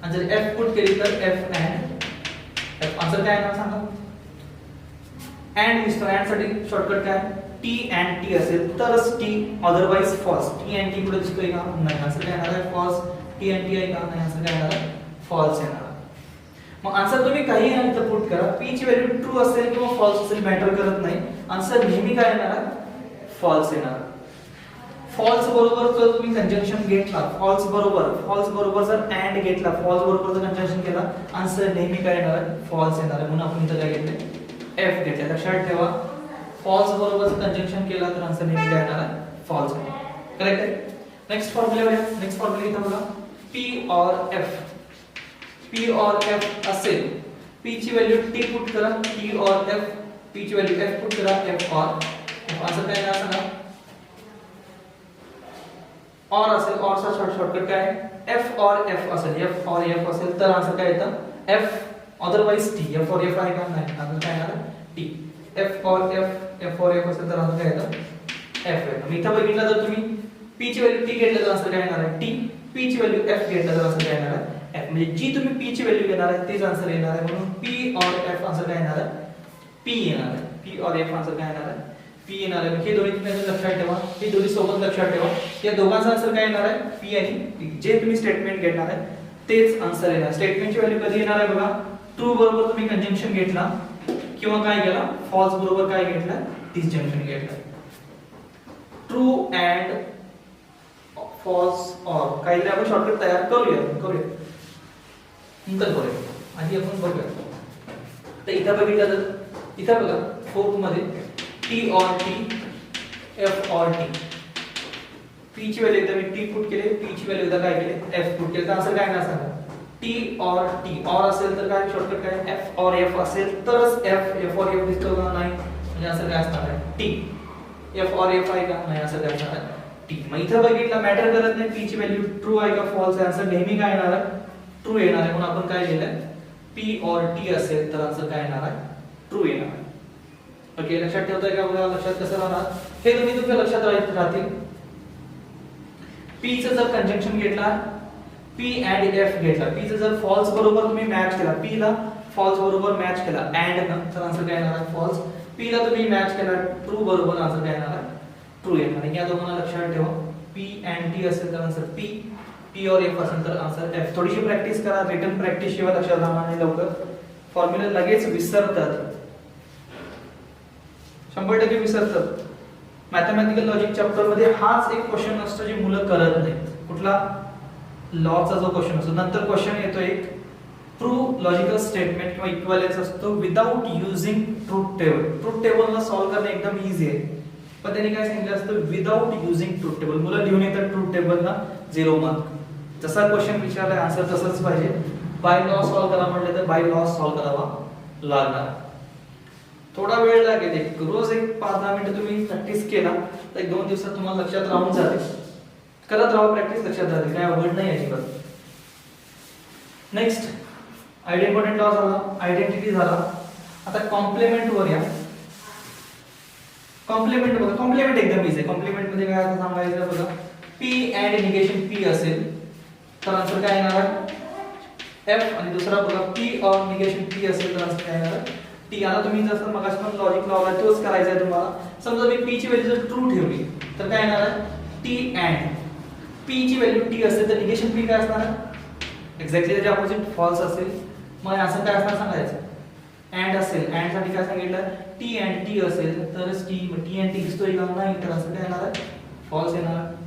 आणि जर F पुट केली तर F अँड F. आन्सर काय येणार सांगा अँड दिसतो, अँड साठी शॉर्टकट काय टी अँड टी असेल तरच T, otherwise false. T and T कुठे दिसतोय का नाही, असं काय येणार आहे फॉल्स. टी अँड टी आहे का नाही, असं काय येणार आहे फॉल्स येणार. मग आन्सर तुम्ही काही इथं पुट करा, पी ची व्हॅल्यू ट्रू असेल किंवा फॉल्स असेल मॅटर करत नाही, आन्सर नेहमी काय येणार आहे फॉल्स येणार. फॉल्स बरोबर जर तुम्ही कंजंक्शन घेतला, फॉल्स बरोबर जर अँड घेतला, फॉल्स बरोबर जर कंजंक्शन केला, आन्सर नेहमी काय येणार आहे फॉल्स येणार आहे. म्हणून आपण इथं काय घेतले एफ घेतले. लक्षात ठेवा फॉल्स बरोबर जर कंजंक्शन केला तर आन्सर नेहमी काय येणार आहे फॉल्स. करेक्ट आहे. नेक्स्ट फॉर्म्युला इथं बघा पी और एफ. पी और एफ असेल, पी ची व्हॅल्यू टी पुट करा, टी और एफ, पी ची व्हॅल्यू एफ पुट करा, एफ और एफ. असं काय येणार सांगा और असेल, और चा शॉर्टकट काय आहे एफ और एफ असेल, एफ और एफ असेल तर आन्सर काय येतं एफ, अदरवाइज टी. एफ और एफ आहे का नाही, आन्सर काय येणार टी. एफ और एफ असेल तर आन्सर काय येतं एफ येतं. मी इथं बघितलं तर तुम्ही पी ची व्हॅल्यू टी घेतलं तर आन्सर काय येणार आहे टी, पी ची व्हॅल्यू एफ घेतलं तर आन्सर काय येणार आहे एफ. म्हणजे जी तुम्ही पी ची व्हॅल्यू घेणार आहे तेच आन्सर येणार आहे. म्हणून पी और एफ आन्सर काय येणार आहे पी येणार आहे. पी और एफ आन्सर काय येणार आहे पी येणार आहे. हे दोन्ही तुम्ही लक्षात ठेवा, हे दोन्ही सोबत लक्षात ठेवा. या दोघांचा आन्सर काय येणार आहे पी आणि पी. जे तुम्ही स्टेटमेंट घेणार आहे तेच आन्सर येणार. स्टेटमेंटची व्हॅल्यू कधी येणार आहे बघा, ट्रू बरोबर तुम्ही कंजंक्शन घेतला किंवा काय केला फॉल्स बरोबर काय घेतला डिसजंक्शन घेतला. ट्रू अँड फॉल्स और काहीतरी आपण शॉर्टकट तयार करूया नंतर करूया, आधी आपण बघूया. तर इथं बघितलं तर इथं बघा फोर्थ मध्ये टी और टी, एफ और टी. पी ची व्हॅल्यू एकदा मी टी पुट केले, पी ची व्हॅल्यू एकदा काय केले एफ पुट केले, तर आन्सर काय येणार सांगा टी और टी. और असेल तर काय शॉर्टकट काय एफ और एफ असेल तरच एफ और एफ दिसतो का नाही, म्हणजे आन्सर काय असणार आहे टी. एफ और एफ आहे का नाही, आन्सर काय असणार आहे टी. मग इथं बघितलं मॅटर करत नाही पी ची व्हॅल्यू ट्रू आहे का फॉल्स आहे, आन्सर नेहमी काय येणार आहे ट्रू येणार आहे. म्हणून आपण काय केलं पी और टी असेल तर आन्सर काय येणार आहे ट्रू येणार आहे. ओके लक्षात ठेवताय का बघा, लक्षात कसं राहणार हे तुम्ही तुमच्या लक्षात राहतील. पी चं जर कंजंक्शन घेतला, पी अँड एफ घेतला, पी चं जर फॉल्स बरोबर तुम्ही मॅच केला, पी ला फॉल्स बरोबर मॅच केला अँड तर आन्सर काय येणार आहे फॉल्स. पी ला तुम्ही मॅच केला ट्रू बरोबर, आन्सर काय येणार आहे ट्रू येणार. या दोघांना लक्षात ठेवा, पी अँड टी असेल तर आन्सर पी, पी और एफ असेल तर आन्सर एफ. थोडीशी प्रॅक्टिस करा, रिटन प्रॅक्टिस शिवाय लक्षात राहणार नाही लवकर. फॉर्म्युला लगेच विसरतात, 100% विसरतात. मॅथमॅटिकल लॉजिक चॅप्टर मध्ये हाच एक क्वेश्चन असतो जे मुलं करत नाहीत. कुठला लॉचा जो क्वेश्चन असतो, नंतर क्वेश्चन येतो एक प्रूव्ह लॉजिकल स्टेटमेंट किंवा इक्विव्हॅलेन्स असतो without using truth table. Truth टेबलला सॉल्व्ह करणे एकदम इझी आहे, पण त्यांनी काय सांगितलं असतं विदाउट युजिंग ट्रूथ टेबल. मुलं लिहून येतात ट्रूथ टेबलला 0 मार्क. जसा क्वेश्चन विचारलाय आन्सर तसंच पाहिजे. बाय लॉ सॉल्व्ह करा म्हटलं तर बाय लॉ सॉल्व्ह करावा लागणार. थोडा वेळ लागेल, एक रोज एक 5-10 मिनिटं तुम्ही प्रॅक्टिस केला तर 1-2 दिवसात तुम्हाला लक्षात राहून जाते. करत राहा प्रॅक्टिस, लक्षात राहते, काय अवघड नाही अजिबात. नेक्स्ट आयडेंटिटी लॉ झाला, आयडेंटिटी झाला. आता कॉम्प्लिमेंट वर या. कॉम्प्लिमेंट बघा, कॉम्प्लिमेंट एकदम इझी आहे. कॉम्प्लिमेंट मध्ये काय आता सांगायचं बघा, पी अँड निगेशन पी असेल तर आन्सर काय येणार आहे एफ. आणि दुसरा बघा पी और निगेशन पी असेल तर आन्सर काय येणार आहे टी. आता तुम्ही जसं मगाशी लॉजिक लावला तोच करायचा आहे तुम्हाला. समजा मी पी ची व्हॅल्यू जर ट्रू ठेवली तर काय येणार आहे टी अँड. पी ची व्हॅल्यू टी असेल तर निगेशन पी काय असणार आहे एक्झॅक्टली त्याच्या अपोजिट फॉल्स असेल. मग असं काय असणार सांगायचं अँड असेल, अँड साठी काय सांगितलं टी अँड टी असेल तरच टी. टी अँड टी दिसतोय का नाही तर असं काय येणार आहे फॉल्स येणार आहे.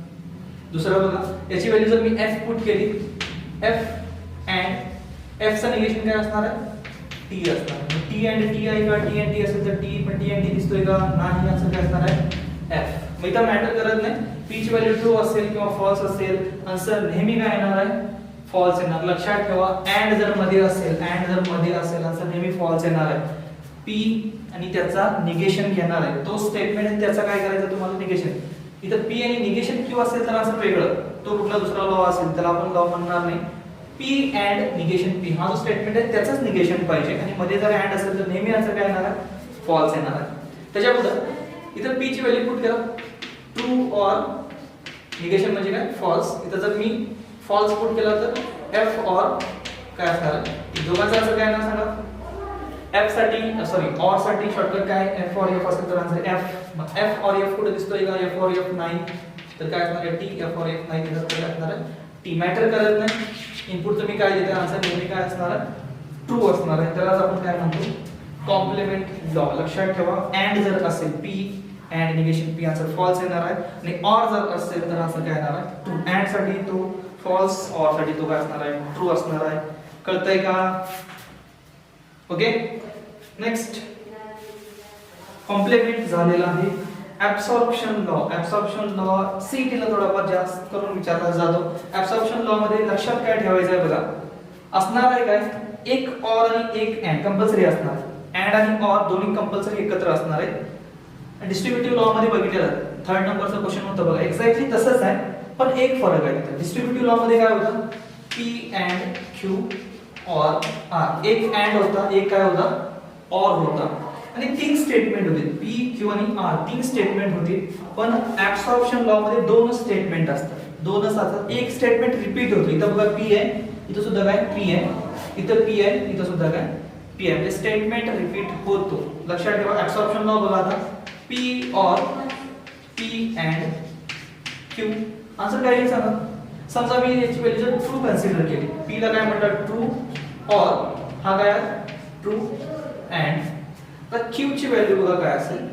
दुसरं बघा याची व्हॅल्यू जर मी एफ पुट केली, एफ अँड एफ चं निगेशन काय असणार आहे टी असणार. टी अँड टी आहे का, टी अँड टी असेल तर टी, पण टी अँड टी दिसतोय का नाही, असं काय असणार आहे एफ. मग इथं मॅटर करत नाही पी ची व्हॅल्यू ट्रू असेल किंवा फॉल्स असेल, आन्सर नेहमी काय येणार आहे फॉल्स येणार. लक्षात ठेवा अँड जर मध्ये असेल, अँड जर मध्ये असेल आन्सर नेहमी फॉल्स येणार आहे. पी आणि त्याचा निगेशन घेणार आहे, तो स्टेटमेंट आहे त्याचा काय करायचं तुम्हाला निगेशन. इथं पी आणि निगेशन क्यू असेल तर आन्सर वेगळं, तो कुठला दुसरा लॉ असेल त्याला आपण लॉ म्हणणार नाही. पी अँड निगेशन पी हा जो स्टेटमेंट आहे त्याचंच निगेशन पाहिजे, आणि मध्ये जर अँड असेल तर नेहमी आन्सर काय येणार आहे फॉल्स येणार आहे. त्याच्यापुढे इथं पी ची व्हॅल्यू पुट करा ट्रू और निगेशन म्हणजे काय फॉल्स. इथं जर मी फॉल्स पुट केला तर एफ और काय असणार दोघांचा आन्सर काय येणार सांगा एफ साठी सॉरी ऑर साठी शॉर्टकट काय एफ और एफ असेल तर आन्सर एफ. मग एफ और एफ कुठे दिसतोय का एफ और एफ नाही तर काय असणार आहे टी. एफ और एफ नाही तर काय असणार आहे टी. मॅटर करत नाही इनपुट तुम्ही काय देता आन्सर नेहमी काय असणार आहे ट्रू असणार आहे. त्यालाच आपण काय म्हणतो कॉम्प्लिमेंट लॉ. लक्षात ठेवा अँड जर असेल P and negation P answer false येणार आहे आणि ऑर जर असेल तर आन्सर काय येणार आहे ट्रू. अँड साठी तो फॉल्स ऑर साठी तो काय असणार आहे ट्रू असणार आहे. कळतंय का ओके. नेक्स्ट कॉम्प्लिमेंट झालेला आहे absorption law. Absorption law CET ला थोडाफार जास्त करून विचारला जातो. ऍब्सॉर्प्शन लॉ मध्ये लक्षात काय ठेवायचं आहे बघा असणार आहे काय एक ऑर आणि एक अँड कंपल्सरी असणार. अँड आणि ऑर दोन्ही कंपल्सरी एकत्र असणार आहे. डिस्ट्रीब्युटिव्ह लॉ मध्ये बघितलं थर्ड नंबरचा क्वेश्चन होता बघा एक्झॅक्टली तसंच आहे पण एक फरक आहे. डिस्ट्रीब्युटिव्ह लॉ मध्ये काय होतं पी अँड क्यू और आर. एक अँड होता एक काय होता ऑर होता आणि तीन स्टेटमेंट होते पी क्यू आणि आर. तीन स्टेटमेंट होती पण ऍब्सॉर्प्शन लॉ मध्ये दोन स्टेटमेंट असतात. दोनच असतात. एक स्टेटमेंट रिपीट होतो. इथं बघा पी आहे इथं सुद्धा काय पी आहे इथं पी आहे इथं सुद्धा काय पी आहे. स्टेटमेंट रिपीट होतो. लक्षात ठेवा ऍब्सॉर्प्शन लॉ बघा आता पी और पी अँड क्यू आन्सर काय येईल सांगा. समजा मी याची व्हॅल्यू जर ट्रू कन्सिडर केली पी ला काय म्हणतात ट्रू और हा काय ट्रू अँड तर क्यू ची व्हॅल्यू बघा काय असेल.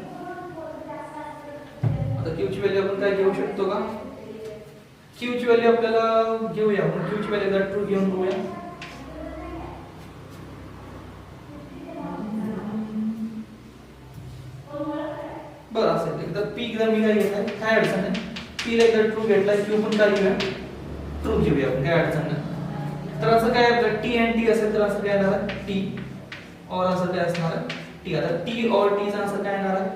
आता क्यू ची व्हॅल्यू आपण काय घेऊ शकतो का क्यू ची व्हॅल्यू आपल्याला घेऊया आपण क्यू ची व्हॅल्यू जर ट्रू घेऊन बघूया. बरं असेल एकदा पी जर मी काय घेतलाय काय अडचण नाही पी ला एकदा ट्रू घेतलाय क्यू पण काय घेऊया ट्रू घेऊया आपण काय अडचण नाही. तर असं काय टी अँड टी असेल तर असं काय येणार आहे टी और असं काय असणार आहे टी. आता टी और टी चा आन्सर काय येणार आहे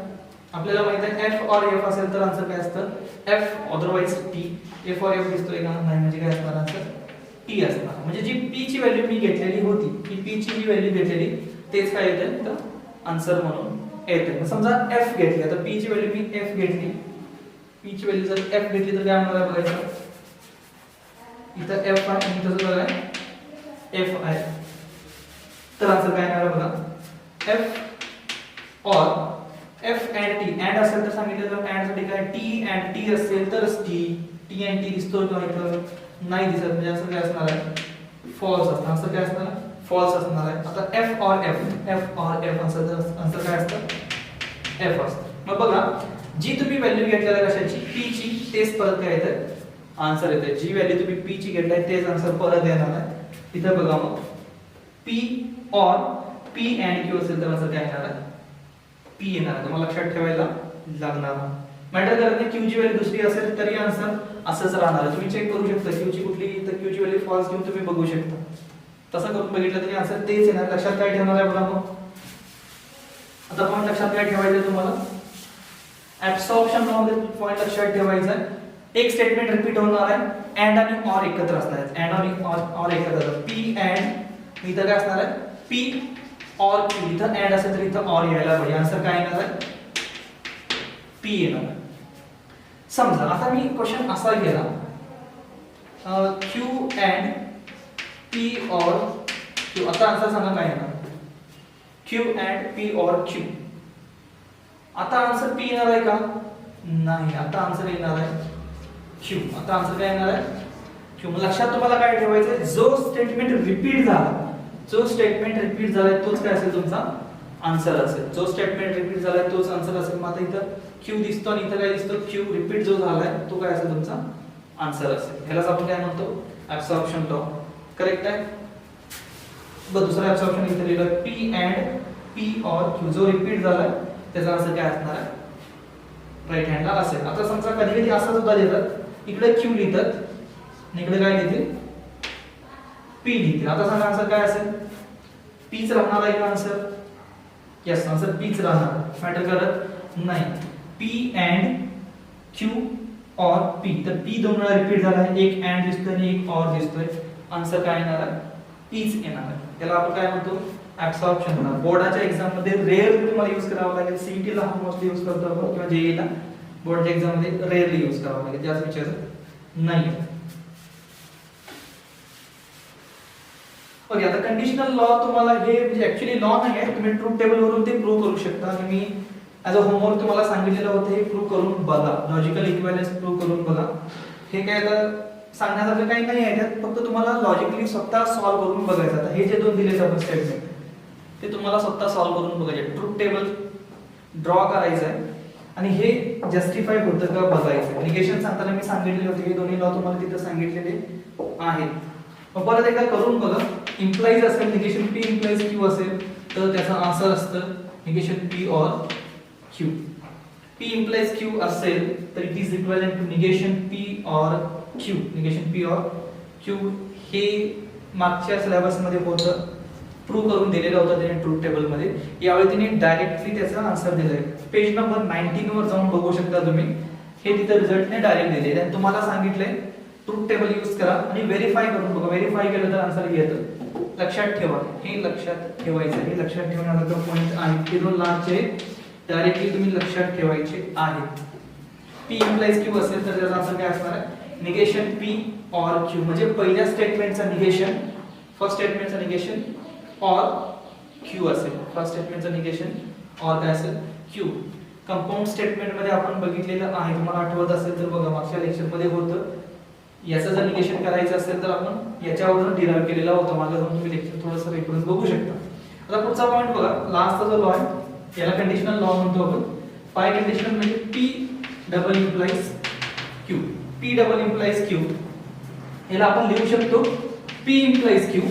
आपल्याला माहित आहे एफ और एफ असेल तर आन्सर काय असतं एफ अदरवाइज टी. एफ और एफ दिसतोय का नाही म्हणजे काय असणार आन्सर टी असणार. म्हणजे जी पी ची व्हॅल्यू मी घेतलेली होती की पी ची जी व्हॅल्यू घेतलेली तेच काय येतं तर आन्सर म्हणून येते. समजा एफ घेतली आता पी ची व्हॅल्यू मी एफ घेतली पी ची व्हॅल्यू जर एफ घेतली तर काय होणार आहे बघायचं इथं एफ आहे आणि इथं बघा एफ आहे तर आन्सर काय येणार बघा एफ और एफ अँड टी. अँड असेल तर सांगितलं तर अँड साठी काय टी अँड टी असेल तरच टी. टी अँड टी दिसतो किंवा इथं नाही दिसत म्हणजे असं काय असणार आहे फॉल्स असणार. असं काय असणार फॉल्स असणार आहे. आता एफ और एफ असेल तर आन्सर काय असतं एफ असतं. मग बघा जी तुम्ही व्हॅल्यू घेतलेल्या कशाची पी ची तेच परत काय येतं आन्सर येते. जी व्हॅल्यू तुम्ही पी ची घेतलाय तेच आन्सर परत येणार आहे. इथे बघा मग पी और पी अँड क्यू असेल तर आन्सर काय येणार आहे पी येणार आहे. तुम्हाला लक्षात ठेवायला लागणार मॅटर करत नाही. क्यू ची व्हॅल्यू दुसरी असेल तरी आन्सर असंच राहणार आहे. तुम्ही चेक करू शकता क्यू ची कुठली तर क्यू ची व्हॅल्यू फॉल्स घेऊन तुम्ही बघू शकता. तसं करून बघितलं तरी आन्सर तेच येणार. लक्षात काय ठेवणार आहे बघा मग आता पॉईंट लक्षात काय ठेवायचं तुम्हाला ऍब्सॉर्प्शन लॉ मध्ये पॉईंट लक्षात ठेवायचा आहे एक स्टेटमेंट रिपीट होणार आहे अँड आणि ऑर एकत्र असणार आहे. अँड आणि ऑर एकत्र पी अँड इथं काय असणार आहे पी और क्यू. इथं अँड असेल तर इथं ऑर यायला पाहिजे. आन्सर काय येणार आहे पी येणार. समजा आता मी क्वेश्चन असा केला क्यू अँड पी और क्यू. आता आन्सर सांगा काय येणार क्यू अँड पी और क्यू. आता आन्सर पी येणार आहे का नाही. आता आन्सर येणार आहे क्यू. आता आन्सर काय येणार आहे क्यू. लक्षात तुम्हाला काय ठेवायचं जो स्टेटमेंट रिपीट झाला तोच काय असेल तुमचा आन्सर असेल. जो स्टेटमेंट रिपीट झालाय तोच आन्सर असेल. मग आता इथं क्यू दिसतो आणि इथं काय दिसतो क्यू रिपीट जो झालाय तो काय असेल तुमचा आन्सर असेल. ह्यालाच आपण काय म्हणतो ऍब्सॉर्प्शन लॉ. करेक्ट आहे. बघ दुसरा ऍब्सॉर्प्शन इथे लिहिलं पी अँड पी और क्यू. जो रिपीट झालाय त्याचा आन्सर काय असणार आहे राईट हँडला असेल. आता समजा कधी कधी असं सुद्धा लिहितात इकडे क्यू लिहितात आणि इकडे काय लिहितील पी लिहितील. आता सांगा आन्सर काय असेल पीच राहणार आहे का आन्सर यस आन्सर पीच राहणार. मॅटर करत नाही. पी अँड क्यू और पी तर पी दोन वेळा रिपीट झाला आहे एक अँड दिसतोय आणि एक और दिसतोय. आन्सर काय येणार आहे पीच येणार आहे. त्याला आपण काय म्हणतो ऍब्सॉर्प्शन लॉ. बोर्डाच्या एक्झाम मध्ये रेअरली तुम्हाला यूज करावा लागेल. सीईटी ला मोस्टली यूज करतो आपण किंवा जेईई ला बोर्डच्या एक्झाम मध्ये रेअरली यूज करावा लागेल. जास्त विचार नाही. ओके, आता कंडिशनल लॉ तुम्हाला हे म्हणजे ऍक्च्युली लॉ नाही आहे, तुम्ही ट्रूथ टेबल वरून ते प्रूव्ह करू शकता. आणि मी ॲज अ होमवर्क तुम्हाला सांगितलेलं होतं हे प्रूव्ह करून बघा, लॉजिकल इक्विव्हॅलन्स प्रूव्ह करून बघा. हे काय आता सांगण्यासारखं काही नाही आहे त्यात, फक्त तुम्हाला लॉजिकली स्वतः सॉल्व्ह करून बघायचं. आता हे जे दोन दिलेत आपण स्टेटमेंट ते तुम्हाला स्वतः सॉल्व्ह करून बघायचे, ट्रूथ टेबल ड्रॉ करायचं आहे आणि हे जस्टिफाय होतं का बघायचं. निगेशन सांगताना मी सांगितलेले होते हे दोन्ही लॉ तुम्हाला तिथे सांगितलेले आहेत. मग परत एकदा करून बघा. इम्प्लाइज असेल निगेशन पी इम्प्लाइज क्यू असेल तर त्याचा आन्सर असतं negation P or Q. P implies Q असेल तर it is equivalent to negation P or Q. Negation P or Q हे मागच्या सिलेबस मध्ये होतं, प्रूव्ह करून दिलेलं होतं त्याने ट्रूथ टेबल मध्ये. यावेळी तिने डायरेक्टली त्याचा आन्सर दिलाय. पेज नंबर 19 वर जाऊन बघू शकता तुम्ही, हे तिथे रिझल्टने डायरेक्ट दिले आणि तुम्हाला सांगितलंय ट्रूथ टेबल यूज करा आणि व्हेरीफाय करून बघा. व्हेरीफाय केलं तर आन्सर येतं. लक्षात ठेवा, हे लक्षात ठेवायचं, हे लक्षात ठेवण्याचा पॉइंट आहे. हे दोन लांबचे डायरेक्टली तुम्ही लक्षात ठेवायचे आहेत. पी इम्प्लाइज क्यू असेल तर त्याचा आन्सर काय असणार आहे निगेशन पी ऑर क्यू. म्हणजे पहिल्या स्टेटमेंटचा निगेशन, फर्स्ट स्टेटमेंटचा निगेशन ऑर क्यू असेल. फर्स्ट स्टेटमेंटचा निगेशन ऑर काय असेल क्यू. कंपाऊंड स्टेटमेंट मध्ये आपण बघितलेलं आहे, तुम्हाला आठवत असेल तर बघा मागच्या लेक्चर मध्ये होतं. याचं जर निगेशन करायचं असेल तर आपण याच्यावरून डिराइव्ह केलेला होता. मागे जाऊन तुम्ही लेक्चर थोडंसं रेफरन्स बघू शकता. आता पुढचा पॉइंट बघा, लास्टचा जो लॉ आहे याला कंडिशनल लॉ म्हणतो आपण. पाय कंडिशनल म्हणजे P double implies Q. P double implies Q याला आपण लिहू शकतो पी इम्प्लाइज क्यू,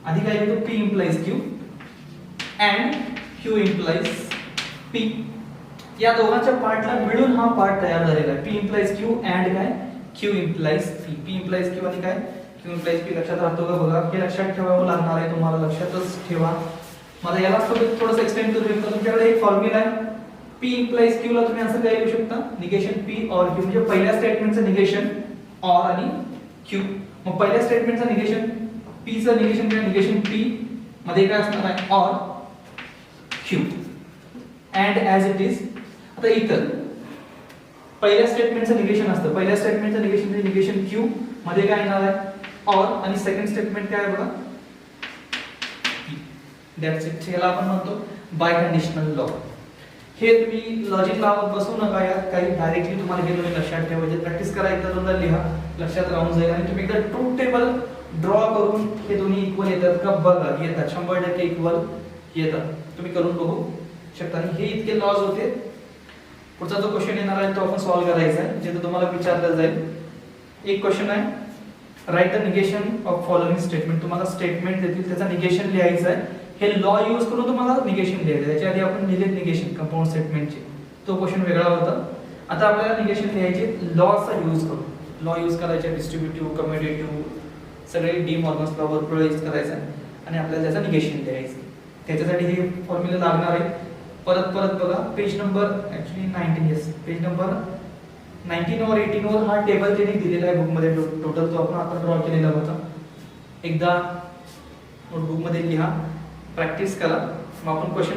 आधी काय लिहितो P implies Q and Q implies P. या दोघांच्या पार्टला मिळून हा पार्ट तयार झालेला आहे. पी इम्प्लाइज क्यू अँड काय Q implies P. P implies Q आणि काय क्यू इम्प्लाइज पी. लक्षात राहतो का बघा, हे लक्षात ठेवावं लागणार आहे तुम्हाला, लक्षातच ठेवा. मला याला थोडंसं एक्सप्लेन करू शकतो. तुमच्याकडे एक फॉर्म्युला आहे पी इम्प्लाइज क्यू ला तुम्ही असं काय लिहू शकता निगेशन पी ऑर क्यू. म्हणजे पहिल्या स्टेटमेंटचं निगेशन ऑर आणि क्यू. मग पहिल्या स्टेटमेंटचं निगेशन पी चं निगेशन काय निगेशन पी मध्ये काय असणार आहे or Q and as it is. आता इथं पहिल्या स्टेटमेंटचं निगेशन असतं, पहिल्या स्टेटमेंटचं निगेशन म्हणजे निगेशन क्यू मध्ये काय येणार आहे ऑर आणि सेकंड स्टेटमेंट काय आहे बघा दॅट्स इट. याला आपण म्हणतो बाय कंडिशनल लॉ. हे तुम्ही लॉजिक लावत बसू नका यात, काही डायरेक्टली तुम्हाला हे दोन्ही लक्षात ठेवायचे. प्रॅक्टिस करा, एकदा दोनदा लिहा, लक्षात राहून जाईल. आणि तुम्ही एकदा ट्रूथ टेबल ड्रॉ करून हे दोन्ही इक्वल येतात का बघा. येतात, 100% इक्वल येतात. तुम्ही करून बघू शकता. आणि हे इतके लॉज होते. पुढचा जो क्वेश्चन येणार आहे तो आपण सॉल्व्ह करायचा आहे, जिथे तुम्हाला विचारलं जाईल. एक क्वेश्चन आहे write the negation of following statement. तुम्हाला स्टेटमेंट देतील त्याचा निगेशन लिहायचं आहे. हे लॉ यूज करून तुम्हाला निगेशन लिहायचं. त्याच्या आधी आपण लिहिले निगेशन कंपाऊंड स्टेटमेंटचे, तो क्वेश्चन वेगळा होता. आता आपल्याला निगेशन लिहायचे लॉचा यूज करून. लॉ यूज करायचे डिस्ट्रीब्युटिव्ह, कम्युटेटिव्ह, सगळे D Morgan's law were use करायचा आणि आपल्याला त्याचं निगेशन लिहायचं. त्याच्यासाठी हे फॉर्म्युला लागणार आहे. परत बघा page number actually 19 yes page number 19 और 18 वर हा टेबल त्यांनी दिलेला आहे बुक मध्ये. टोटल तो आपण आता ड्रॉ केलेला होता. एकदा नोटबुक मध्ये लिहा, प्रॅक्टिस करा. मग आपण क्वेश्चन